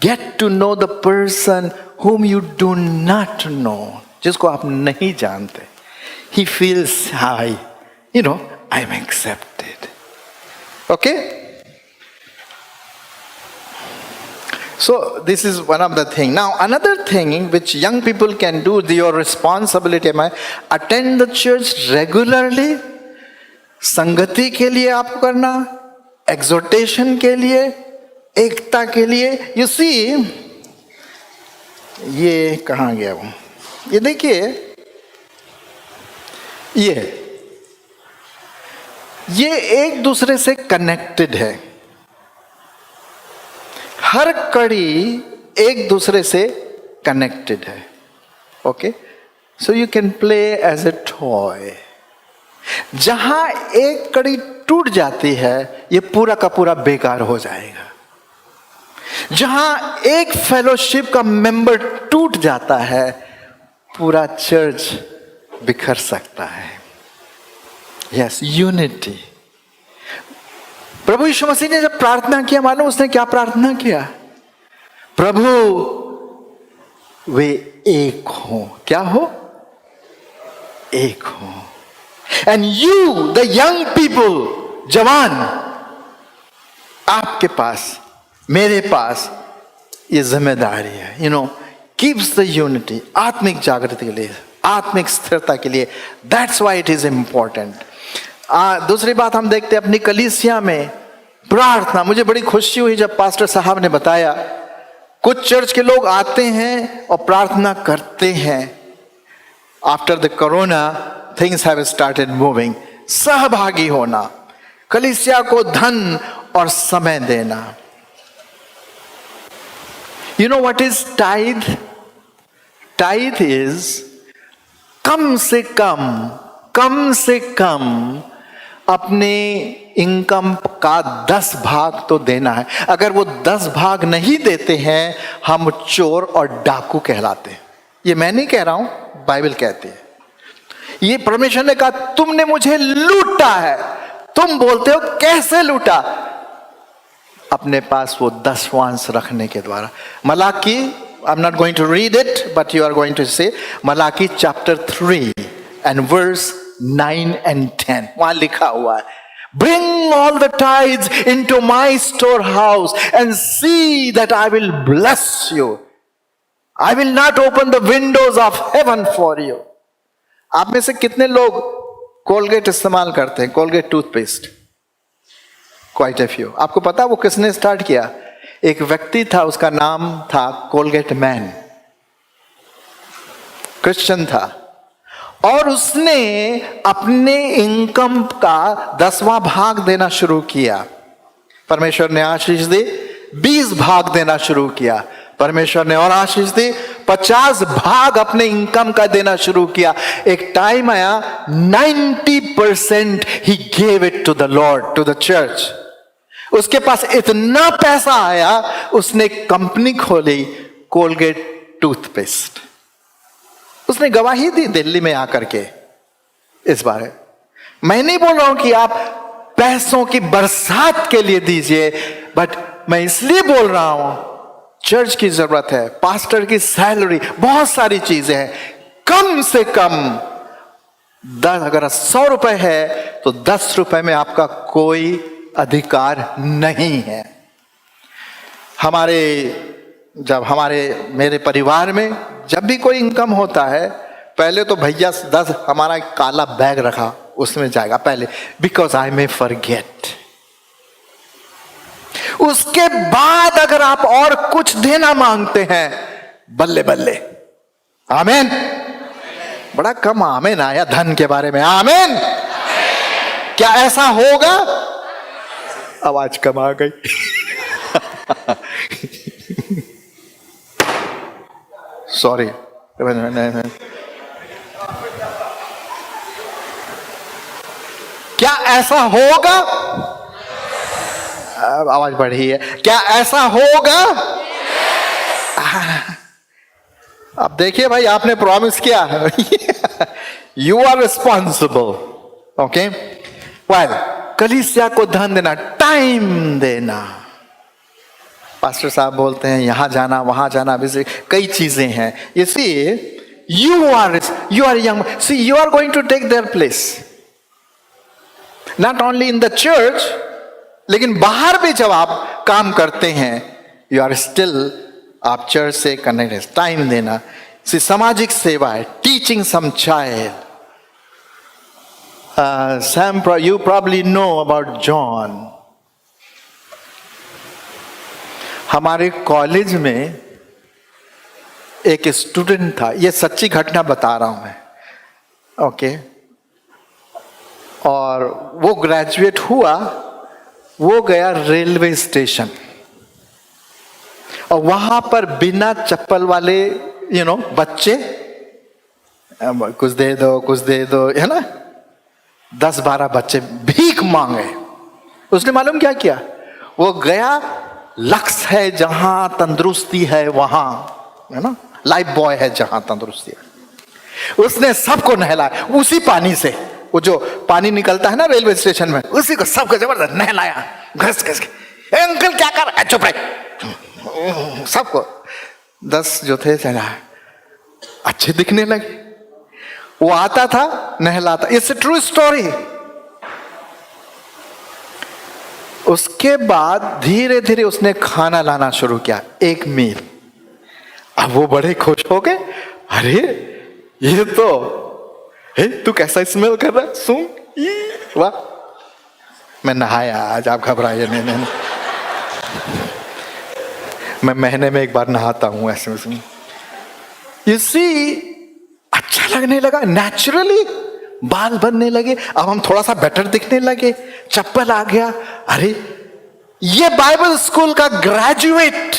get to know the person whom you do not know, जिसको आप नहीं जानते, he feels high, you know, I am accepted, okay? So this is one of the thing. Now another thing which young people can do, your responsibility है, attend the church regularly, संगति के लिए आपको करना, exhortation के लिए, एकता के लिए। You see, ये कहाँ गया वो, ये देखिए, ये एक दूसरे से कनेक्टेड है, हर कड़ी एक दूसरे से कनेक्टेड है, okay, so you can play as a toy. जहां एक कड़ी टूट जाती है ये पूरा का पूरा बेकार हो जाएगा। जहां एक फेलोशिप का मेंबर टूट जाता है पूरा चर्च बिखर सकता है। Yes, unity. प्रभु यीशु मसीह ने जब प्रार्थना किया, मानो उसने क्या प्रार्थना किया, प्रभु वे एक हो, क्या हो, एक हो, and you the young people, जवान, आपके पास, मेरे पास ये जिम्मेदारी है। कीप्स द यूनिटी, आत्मिक जागृति के लिए, आत्मिक स्थिरता के लिए। That's why it is important. दूसरी बात हम देखते हैं अपनी कलीसिया में प्रार्थना। मुझे बड़ी खुशी हुई जब पास्टर साहब ने बताया कुछ चर्च के लोग आते हैं और प्रार्थना करते हैं। After the corona things have started moving. सहभागी होना, कलीसिया को धन और समय देना। You know what is tithe? Tithe is कम से कम अपने इनकम का 10 भाग तो देना है। अगर वो 10 भाग नहीं देते हैं, हम चोर और डाकू कहलाते हैं। ये मैं नहीं कह रहा हूं, बाइबल कहती है। ये परमेश्वर ने कहा तुमने मुझे लूटा है। तुम बोलते हो कैसे लूटा? अपने पास वो 10वांश रखने के द्वारा। Malachi, I am not going to read it, but you are going to say Malachi chapter 3 and verse 9 and 10, वहां लिखा हुआ है, Bring all the tithes into my storehouse and see that I will bless you. I will not open the windows of heaven for you. आप में से कितने लोग Colgate इस्तेमाल करते हैं? Colgate toothpaste, quite a few. आपको पता वो किसने स्टार्ट किया? एक व्यक्ति था, उसका नाम था कोलगेट मैन, क्रिश्चियन था, और उसने अपने इनकम का 10वां भाग देना शुरू किया। परमेश्वर ने आशीष दी, 20 भाग देना शुरू किया। परमेश्वर ने और आशीष दी, 50 भाग अपने इनकम का देना शुरू किया। एक टाइम आया 90% ही gave it to the lord, to the church. उसके पास इतना पैसा आया, उसने कंपनी खोली, कोलगेट टूथपेस्ट। उसने गवाही दी दिल्ली में आकर के इस बारे। मैं नहीं बोल रहा हूं कि आप पैसों की बरसात के लिए दीजिए, बट मैं इसलिए बोल रहा हूं चर्च की जरूरत है, पास्टर की सैलरी, बहुत सारी चीजें हैं। कम से कम 10, अगर 100 रुपए है तो 10 रुपए में आपका कोई अधिकार नहीं है। मेरे परिवार में जब भी कोई इनकम होता है, पहले तो भैया 10 हमारा काला बैग रखा, उसमें जाएगा पहले, बिकॉज आई मे फॉरगेट। उसके बाद अगर आप और कुछ देना मांगते हैं, बल्ले बल्ले। आमीन। बड़ा कम आमीन आया धन के बारे में। आमीन। क्या ऐसा होगा? आवाज कम आ गई। सॉरी। क्या ऐसा होगा? आवाज बढ़ी है। क्या ऐसा होगा? अब देखिए भाई, आपने प्रॉमिस किया, यू आर रिस्पॉन्सिबल। ओके, कलीसिया को धन देना, टाइम देना। पास्टर साहब बोलते हैं यहां जाना, वहां जाना, कई चीजें हैं। You see, you are young. See, you are going to take their place. Not only in the church, लेकिन बाहर भी जब आप काम करते हैं, you are still, आप चर्च से कनेक्टेड। टाइम देना। See, सामाजिक सेवा है, teaching some child. Sam, you probably know about John. हमारे कॉलेज में एक स्टूडेंट था, ये सच्ची घटना बता रहा हूं मैं, ओके। और वो ग्रेजुएट हुआ, वो गया रेलवे स्टेशन, और वहां पर बिना चप्पल वाले बच्चे, कुछ दे दो, है ना, 10-12 बच्चे भीख मांगे। उसने मालूम क्या किया? वो गया, लक्ष्य है जहां तंदुरुस्ती है वहां, है ना, लाइफ बॉय है जहां तंदुरुस्ती है, उसने सबको नहलाया उसी पानी से। वो जो पानी निकलता है ना रेलवे स्टेशन में, उसी को सबको जबरदस्त नहलाया, घस घस के। अंकल क्या कर रहा है? चुप रहे। सबको 10 जो थे चला, अच्छे दिखने लगे। वो आता था, नहलाता। It's a true story. उसके बाद धीरे धीरे उसने खाना लाना शुरू किया, एक मील। अब वो बड़े खुश हो गए, अरे ये तो तू कैसा स्मेल कर रहा है, सुन, वाह। मैं नहाया आज, आप घबराइए नहीं। मैं महीने में एक बार नहाता हूं ऐसे में। इसी अच्छा लगने लगा, नेचुरली बाल बनने लगे, अब हम थोड़ा सा बेटर दिखने लगे, चप्पल आ गया। अरे ये बाइबल स्कूल का ग्रेजुएट,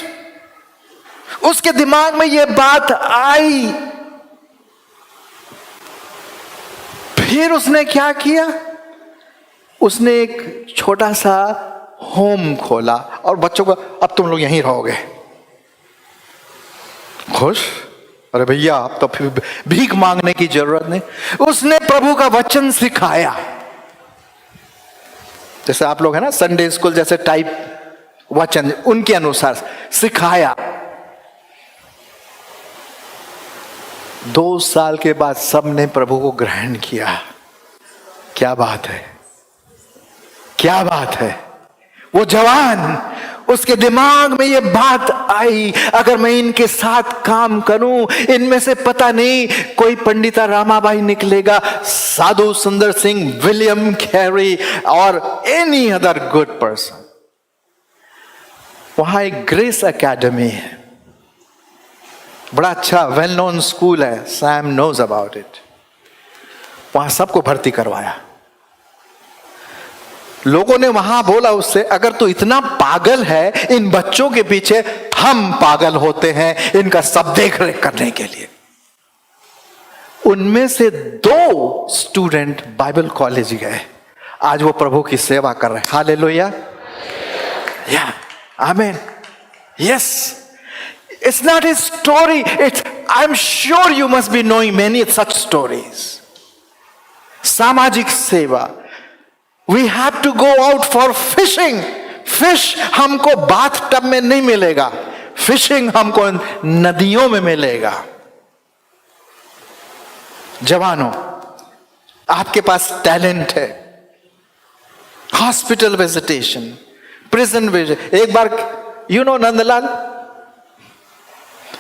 उसके दिमाग में ये बात आई। फिर उसने क्या किया, उसने एक छोटा सा होम खोला और बच्चों को, अब तुम लोग यहीं रहोगे। खुश, अरे भैया अब तो फिर भीख मांगने की जरूरत नहीं। उसने प्रभु का वचन सिखाया, जैसे आप लोग है ना संडे स्कूल जैसे टाइप, वचन उनके अनुसार सिखाया। 2 साल के बाद सबने प्रभु को ग्रहण किया। क्या बात है, क्या बात है। वो जवान, उसके दिमाग में ये बात आई, अगर मैं इनके साथ काम करूं, इनमें से पता नहीं कोई पंडिता रामाबाई निकलेगा, साधु सुंदर सिंह, विलियम कैरी और एनी अदर गुड पर्सन। वहां एक ग्रेस एकेडमी है, बड़ा अच्छा वेल नोन स्कूल है, सैम नोज अबाउट इट। वहां सबको भर्ती करवाया। लोगों ने वहां बोला उससे, अगर तू इतना पागल है इन बच्चों के पीछे, हम पागल होते हैं इनका सब देख रेख करने के लिए। उनमें से 2 स्टूडेंट बाइबल कॉलेज गए, आज वो प्रभु की सेवा कर रहे हैं। हालेलुया, या आमीन, yes. It's not a story. I'm sure you must be knowing many such stories. सामाजिक सेवा, we have to go out for fishing. Fish हमको बाथ टब में नहीं मिलेगा, फिशिंग हमको नदियों में मिलेगा। जवानों, आपके पास टैलेंट है। Hospital visitation, prison visit. एक बार नंदलाल,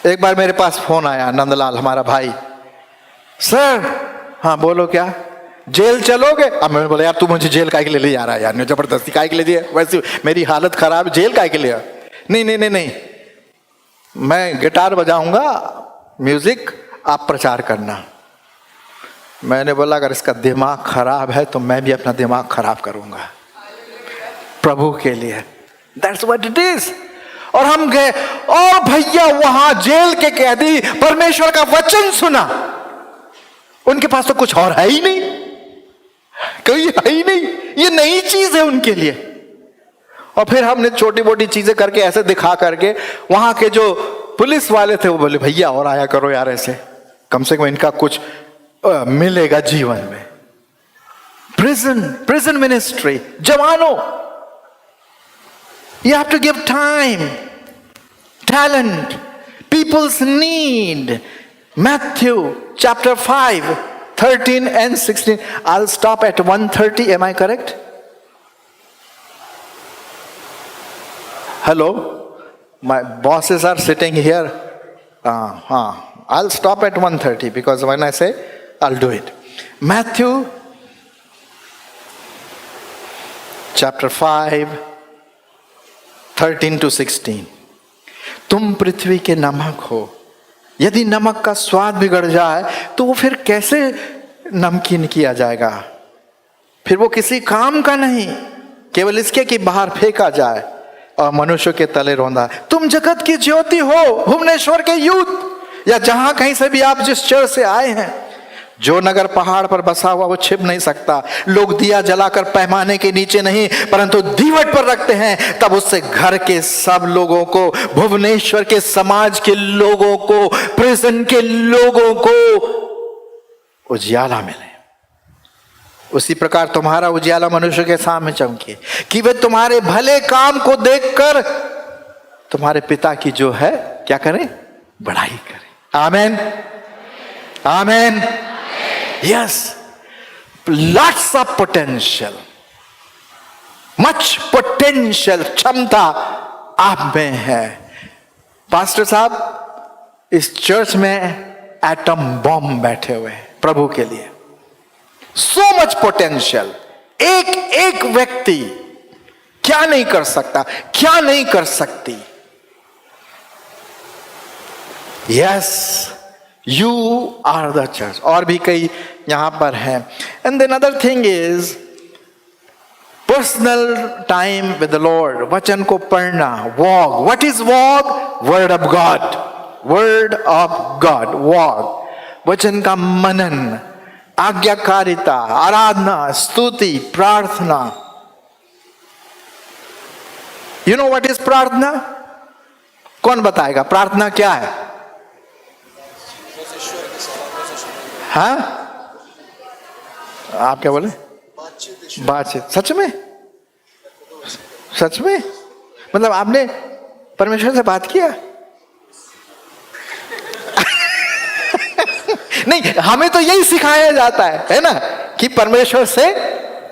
एक बार मेरे पास फोन आया, नंदलाल हमारा भाई, सर, हाँ बोलो क्या, जेल चलोगे? अब मैंने बोला, यार तू मुझे जेल काहे के लिए ले जा रहा है यार, जबरदस्ती काहे के लिए दिया, वैसे मेरी हालत खराब, जेल काहे के लिए? नहीं नहीं नहीं नहीं, मैं गिटार बजाऊंगा, म्यूजिक, आप प्रचार करना। मैंने बोला अगर इसका दिमाग खराब है तो मैं भी अपना दिमाग खराब करूंगा प्रभु के लिए। That's what it is. और हम गए और भैया वहां जेल के कैदी परमेश्वर का वचन सुना। उनके पास तो कुछ और है ही नहीं, कोई है ही नहीं, ये नई चीज है उनके लिए। और फिर हमने छोटी मोटी चीजें करके ऐसे दिखा करके, वहां के जो पुलिस वाले थे वो बोले भैया और आया करो यार, ऐसे कम से कम इनका कुछ मिलेगा जीवन में। Prison ministry. जवानों, you have to give time, talent, people's need. Matthew chapter 5, 13 and 16. I'll stop at 1:30. Am I correct? Hello? My bosses are sitting here. I'll stop at 1:30 because when I say, I'll do it. Matthew chapter 5, 13 to 16. तुम पृथ्वी के नमक हो, यदि नमक का स्वाद बिगड़ जाए तो वो फिर कैसे नमकीन किया जाएगा? फिर वो किसी काम का नहीं, केवल इसके कि बाहर फेंका जाए और मनुष्य के तले रौंदा। तुम जगत की ज्योति हो, भुवनेश्वर के यूथ, या जहां कहीं से भी आप जिस चर्च से आए हैं। जो नगर पहाड़ पर बसा हुआ वो छिप नहीं सकता। लोग दिया जलाकर पैमाने के नीचे नहीं परंतु दीवट पर रखते हैं, तब उससे घर के सब लोगों को, भुवनेश्वर के समाज के लोगों को, प्रिजन के लोगों को उजियाला मिले। उसी प्रकार तुम्हारा उजियाला मनुष्य के सामने चमके कि वे तुम्हारे भले काम को देखकर तुम्हारे पिता की जो है क्या करें, बड़ाई करें। आमीन, आमीन। Yes, lots of potential. Much potential, क्षमता आप में है। पास्टर साहब इस चर्च में एटम बॉम्ब बैठे हुए हैं प्रभु के लिए, सो मच पोटेंशियल। एक एक व्यक्ति क्या नहीं कर सकता, क्या नहीं कर सकती। Yes, you are the church. और भी कई यहां पर है। And then other thing is personal time with the lord, वचन को पढ़ना, walk. What is walk? Word of God, word of God, walk, वचन का मनन, आज्ञाकारिता, आराधना, स्तुति, प्रार्थना। यू नो व्हाट इज प्रार्थना? कौन बताएगा प्रार्थना क्या है? हाँ, आप क्या बोले? बातचीत। सच में? सच में? मतलब आपने परमेश्वर से बात किया? नहीं, हमें तो यही सिखाया जाता है ना, कि परमेश्वर से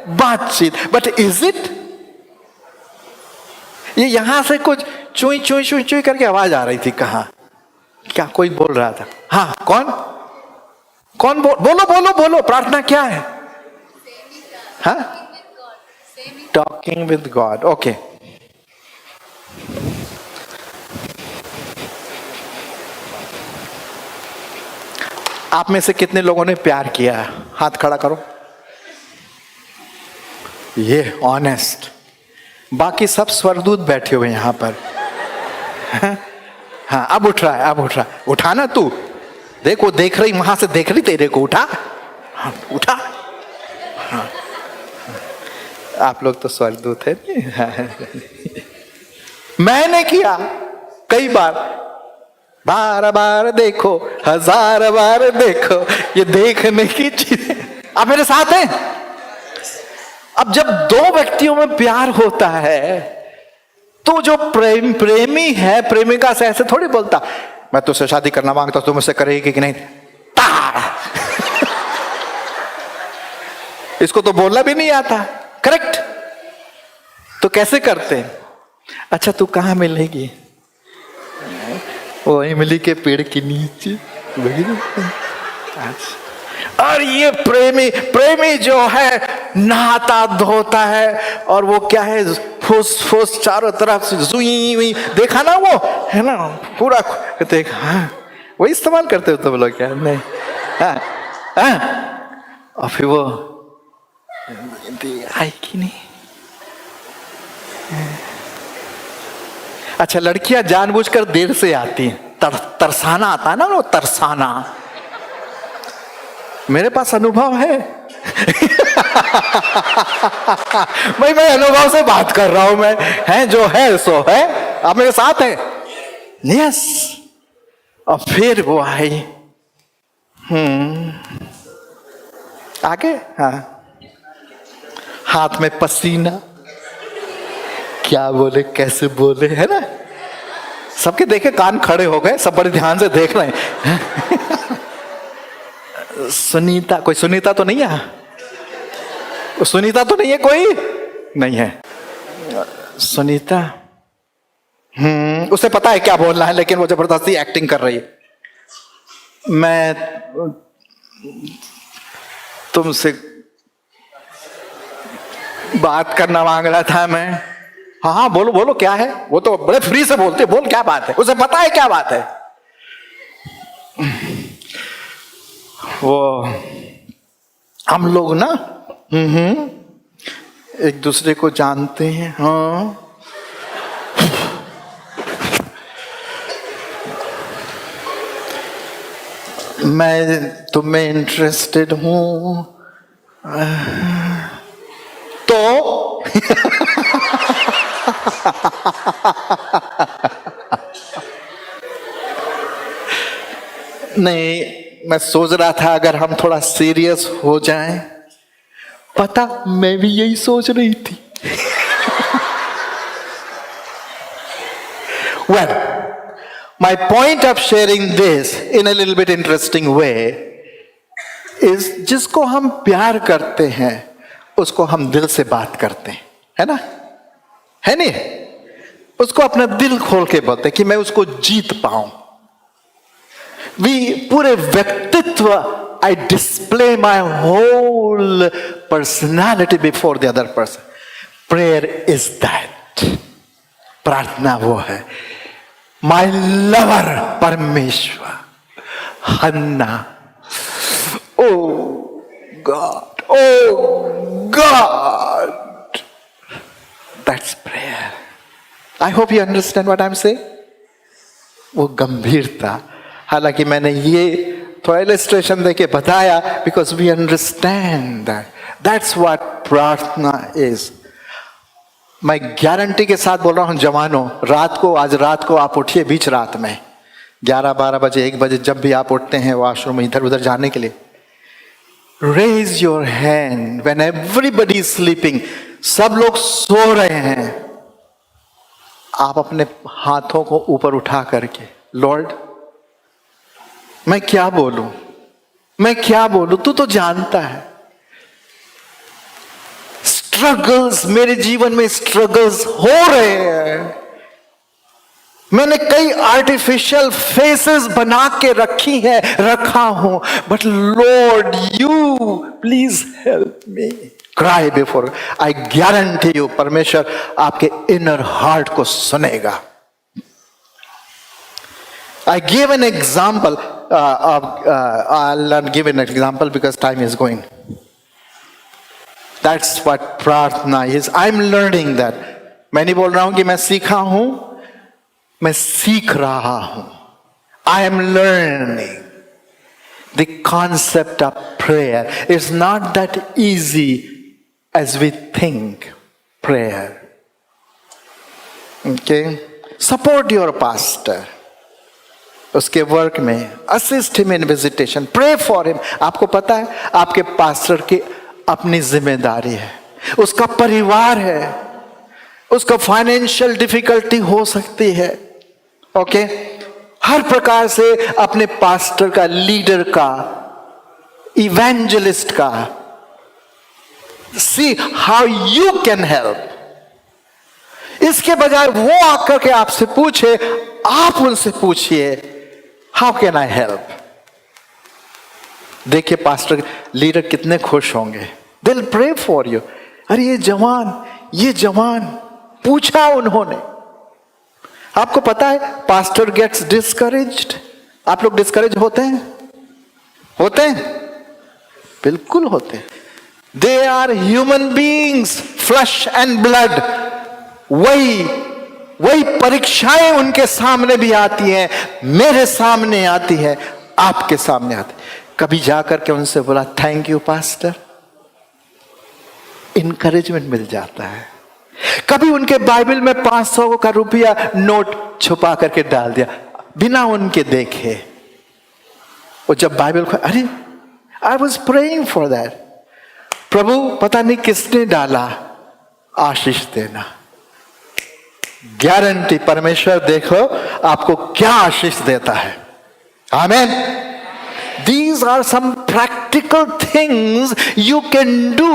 बातचीत। But is it? ये यहां से कुछ चुई चुई चुई चुई करके आवाज आ रही थी। कहाँ? क्या कोई बोल रहा था? हाँ, कौन कौन बोलो बोलो बोलो, प्रार्थना क्या है? हाँ, टॉकिंग विद गॉड। ओके, आप में से कितने लोगों ने प्यार किया है? हाथ खड़ा करो। ये ऑनेस्ट। बाकी सब स्वर्गदूत बैठे हुए यहां पर। हाँ, अब उठ रहा है, अब उठ रहा है। उठा ना तू, देखो देख रही, वहां से देख रही तेरे को। उठा, हाँ, उठा। हाँ, आप लोग तो स्वर्गदूत है। मैंने किया कई बार, बार बार देखो, हजार बार देखो, ये देखने की चीज। आप मेरे साथ हैं? अब जब दो व्यक्तियों में प्यार होता है तो जो प्रेमी है, प्रेमिका से ऐसे थोड़ी बोलता, मैं तुझसे शादी करना मांगता हूं, तुम मुझसे करेगी कि नहीं? इसको तो बोलना भी नहीं आता, करेक्ट? तो कैसे करते? अच्छा, तू कहां मिलेगी? वो इमली के पेड़ के नीचे। और ये प्रेमी जो है नहाता धोता है, और वो क्या है, फुस फुस चारों तरफ से जुई हुई, देखा ना वो है ना, पूरा देख। हाँ, वो इस्तेमाल करते हो तुम लोग क्या? नहीं। हाँ, हाँ। और फिर वो आएगी नहीं। अच्छा, लड़कियां जानबूझकर देर से आती हैं, तरसाना आता है ना, वो तरसाना। मेरे पास अनुभव है। भाई, मैं अनुभव से बात कर रहा हूं। मैं है जो है सो है। आप मेरे साथ हैं? यस। और फिर वो आई। आगे, हाँ, हाथ में पसीना, क्या बोले कैसे बोले, है ना? सबके देखे कान खड़े हो गए, सब बड़े ध्यान से देख रहे हैं। सुनीता, कोई सुनीता तो नहीं है? सुनीता तो नहीं है? कोई नहीं है? सुनीता, उसे पता है क्या बोलना है, लेकिन वो जबरदस्ती एक्टिंग कर रही है। मैं तुमसे बात करना मांग रहा था। मैं, हाँ हाँ, बोलो बोलो, क्या है? वो तो बड़े फ्री से बोलते, बोल क्या बात है, उसे पता है क्या बात है। वो हम लोग ना एक दूसरे को जानते हैं। हाँ, मैं तुम्हें इंटरेस्टेड हूं तो नहीं, मैं सोच रहा था अगर हम थोड़ा सीरियस हो जाएं। पता, मैं भी यही सोच रही थी। Well, my point of sharing this in a little bit interesting way is, जिसको हम प्यार करते हैं उसको हम दिल से बात करते हैं। है ना, है नहीं? उसको अपना दिल खोल के बोलते कि मैं उसको जीत पाऊं। पूरे व्यक्तित्व, I display my whole personality before the other person. Prayer is that. प्रार्थना वो है। माई लवर परमेश्वर, Hannah, oh God, oh God, that's prayer. I hope you understand what I am saying. वो गंभीरता, हालांकि मैंने ये थोड़ा इलस्ट्रेशन देके बताया because we understand that's what प्रार्थना इज। मैं गारंटी के साथ बोल रहा हूं जवानों, आज रात को आप उठिए, बीच रात में 11-12 बजे 1 बजे, जब भी आप उठते हैं वॉशरूम इधर उधर जाने के लिए, raise your hand when everybody is sleeping, सब लोग सो रहे हैं, आप अपने हाथों को ऊपर उठा करके, लॉर्ड मैं क्या बोलूं, मैं क्या बोलूं, तू तो जानता है। स्ट्रगल्स, मेरे जीवन में स्ट्रगल्स हो रहे हैं, मैंने कई आर्टिफिशियल फेसेस बना के रखा हूं, but Lord you please help me, cry before. I guarantee you परमेश्वर आपके इनर हार्ट को सुनेगा। I gave an example I'll not give an example because time is going. That's what प्रार्थना is. I'm learning that. मैं नहीं बोल रहा हूं कि मैं सीखा हूं, मैं सीख रहा हूं। I am learning. The concept of prayer is not that easy as we think. Prayer. Okay? Support your pastor. उसके वर्क में, assist him in visitation, pray for him. आपको पता है आपके पास्टर की अपनी जिम्मेदारी है, उसका परिवार है, उसका फाइनेंशियल डिफिकल्टी हो सकती है, ओके? हर प्रकार से अपने पास्टर का, लीडर का, इवेंजलिस्ट का, see how you can help. इसके बजाय वो आकर के आपसे पूछे, आप उनसे पूछिए हाउ कैन आई हेल्प। देखिए पास्टर, लीडर कितने खुश होंगे, दिल प्रे फॉर यू। अरे ये जवान पूछा उन्होंने। आपको पता है पास्टर गेट्स डिस्करेज्ड। आप लोग डिस्करेज होते हैं? बिल्कुल होते हैं। They are human beings, flesh and blood. वही परीक्षाएं उनके सामने भी आती हैं, मेरे सामने आती है, आपके सामने आती। कभी जाकर के उनसे बोला थैंक यू पास्टर, इनकरेजमेंट मिल जाता है। कभी उनके बाइबल में 500 का रुपया नोट छुपा करके डाल दिया बिना उनके देखे। वो जब बाइबल को, अरे I was praying for that, प्रभु पता नहीं किसने डाला, आशीष देना। गारंटी परमेश्वर देखो आपको क्या आशीष देता है। आमीन। These are some practical things you can do,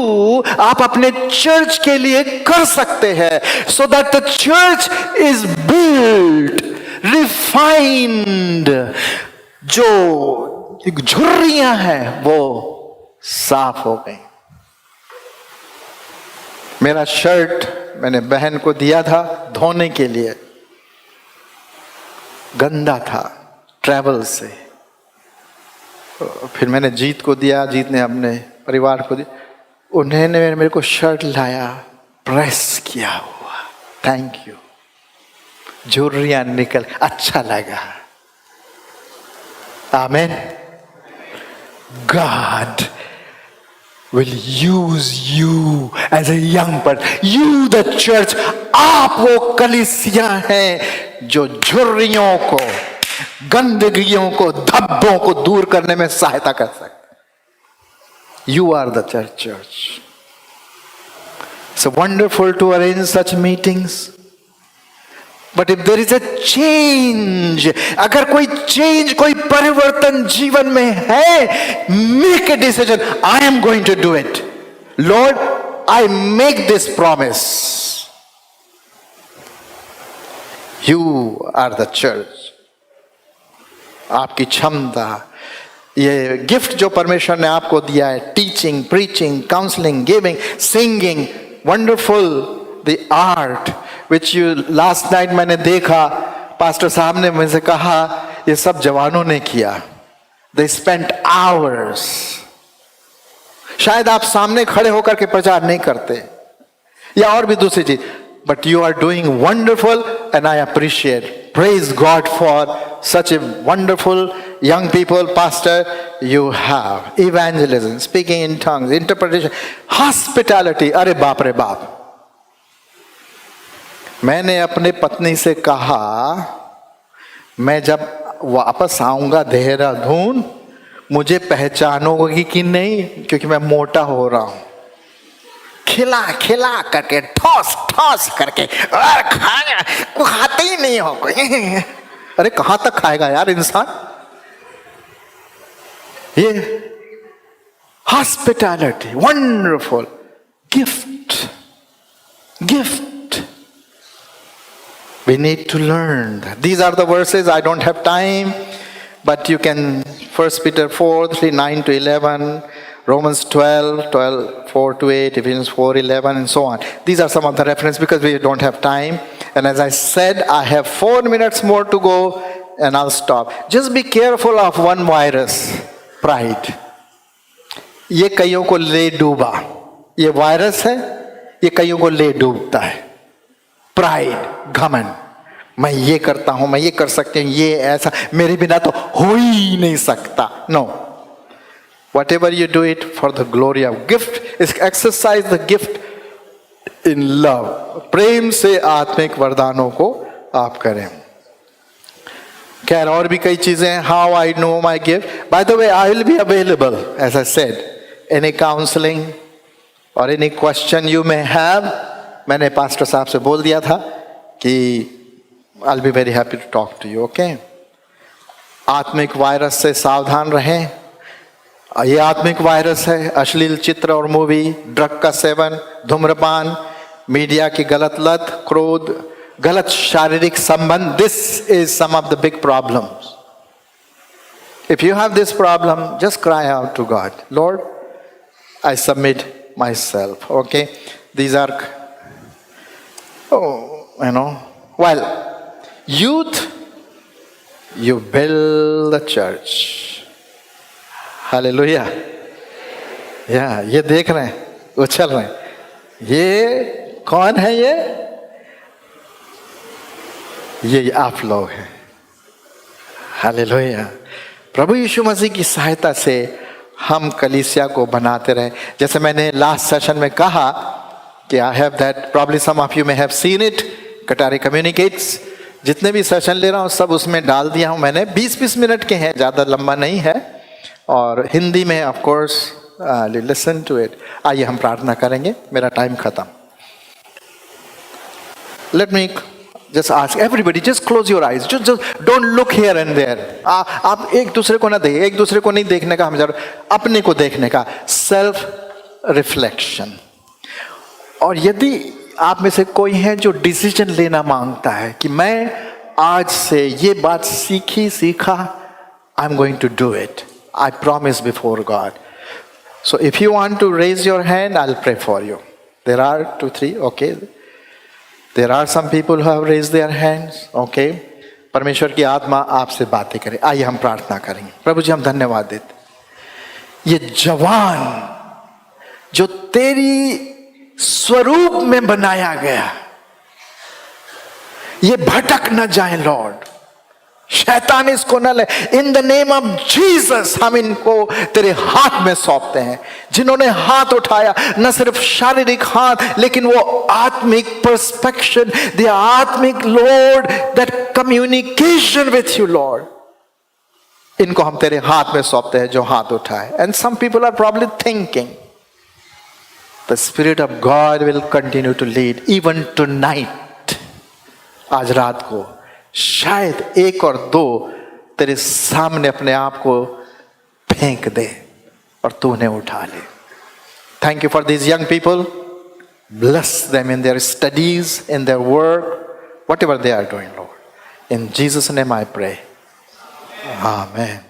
आप अपने चर्च के लिए कर सकते हैं, so that the church is built, refined, जो झुर्रियां हैं वो साफ हो गई। मेरा शर्ट मैंने बहन को दिया था धोने के लिए, गंदा था ट्रैवल से, फिर मैंने जीत को दिया, जीत ने अपने परिवार को दिया, उन्होंने मेरे को शर्ट लाया, प्रेस किया हुआ, थैंक यू, झुर्रियां निकल, अच्छा लगा। आमीन। God will use you as a young person. You the church, आप वो कलीसिया हैं जो झुर्रियों को, गंदगियों को, धब्बों को दूर करने में सहायता कर सकते। You are the church. It's wonderful to arrange such meetings. But if there is a change, अगर कोई change, कोई परिवर्तन जीवन में है, make a decision. I am going to do it. Lord, I make this promise. You are the church. आपकी क्षमता, ये गिफ्ट जो परमेश्वर ने आपको दिया है, teaching, preaching, counselling, giving, singing, wonderful, the art which you last night मैंने देखा, पास्टर साहब ने मुझसे कहा ये सब जवानों ने किया. They spent hours. शायद आप सामने खड़े होकर के प्रचार नहीं करते या और भी दूसरी चीज, but you are doing wonderful and I appreciate. Praise God for such a wonderful young people. Pastor, you have evangelism, speaking in tongues, interpretation, hospitality. अरे बाप रे बाप. मैंने अपने पत्नी से कहा मैं जब वापस आऊंगा देहरादून मुझे पहचानोगी कि नहीं, क्योंकि मैं मोटा हो रहा हूं. खिला खिला करके ठोस ठोस करके और खाया खाते ही नहीं हो कोई. अरे कहां तक खाएगा यार इंसान. ये hospitality, wonderful gift. We need to learn that. These are the verses. I don't have time, but you can 1 Peter 4:9 to 11, Romans 12:4 to 8, Ephesians 4:11, and so on. These are some of the references because we don't have time. And as I said, I have 4 minutes more to go, and I'll stop. Just be careful of one virus, pride. ये कईयों को ले डूबा. ये virus है, ये कईयों को ले डूबता है. प्राइड, घमंड. मैं ये करता हूं, मैं ये कर सकती हूं, ये ऐसा, मेरे बिना तो हो ही नहीं सकता. No. Whatever you do it for the glory of gift, is exercise the gift in love. प्रेम से आत्मिक वरदानों को आप करें. खैर और भी कई चीजें हैं. How I know my gift. By the way, I will be available, as I said. Any counseling or any question you may have. मैंने पास्टर साहब से बोल दिया था कि I'll be very happy to talk to you, okay? आत्मिक virus से सावधान रहें. ये आत्मिक वायरस है. अश्लील चित्र और मूवी, ड्रग का सेवन, धूम्रपान, मीडिया की गलत लत, क्रोध, गलत शारीरिक संबंध. This is some of the big problems. If you have this problem, just cry out to God. Lord, I submit myself, okay? These are well, youth, you build the church. Hallelujah. Yeah, ये देख रहे हैं, उछल रहे हैं. ये कौन है? ये आप लोग हैं. हालेलुया. प्रभु यीशु मसीह की सहायता से हम कलीसिया को बनाते रहें. जैसे मैंने लास्ट सेशन में कहा कि I have that, probably some of you may have seen it, Katare communicates. जितने भी सेशन ले रहा हूँ सब उसमें डाल दिया हूँ मैंने. 20-20 मिनट के हैं, ज़्यादा लंबा नहीं है. और हिंदी में of course listen to it. आइए हम प्रार्थना करेंगे. मेरा टाइम खत्म. Let me just ask everybody, just close your eyes. Just don't look here and there. आप एक दूसरे को ना देखें. एक दूसरे को नहीं देखने का, हम जरूर अपने को देखने का. Self reflection. और यदि आप में से कोई है जो डिसीजन लेना मांगता है कि मैं आज से ये बात सीखा, I am going to do it. I promise before God. So if you want to raise your hand, I will pray for you. There are 2-3, okay. There are some people who have raised their hands, okay. परमेश्वर की आत्मा आपसे बातें करे. आइए हम प्रार्थना करेंगे. प्रभु जी, हम धन्यवाद देते. ये जवान जो तेरी स्वरूप में बनाया गया, ये भटक न जाए लॉर्ड. शैतान इसको न ले. In the name of Jesus हम इनको तेरे हाथ में सौंपते हैं. जिन्होंने हाथ उठाया, न सिर्फ शारीरिक हाथ, लेकिन वो आत्मिक पर्सपेक्शन, द आत्मिक Lord, that communication with you Lord, इनको हम तेरे हाथ में सौंपते हैं जो हाथ उठाए. And some people are probably thinking the Spirit of God will continue to lead even tonight. आज रात को शायद 1 और 2 तेरे सामने अपने आप को फेंक दे और तू उन्हें उठा ले. Thank you for these young people. Bless them in their studies, in their work, whatever they are doing, Lord. In Jesus' name I pray. Amen.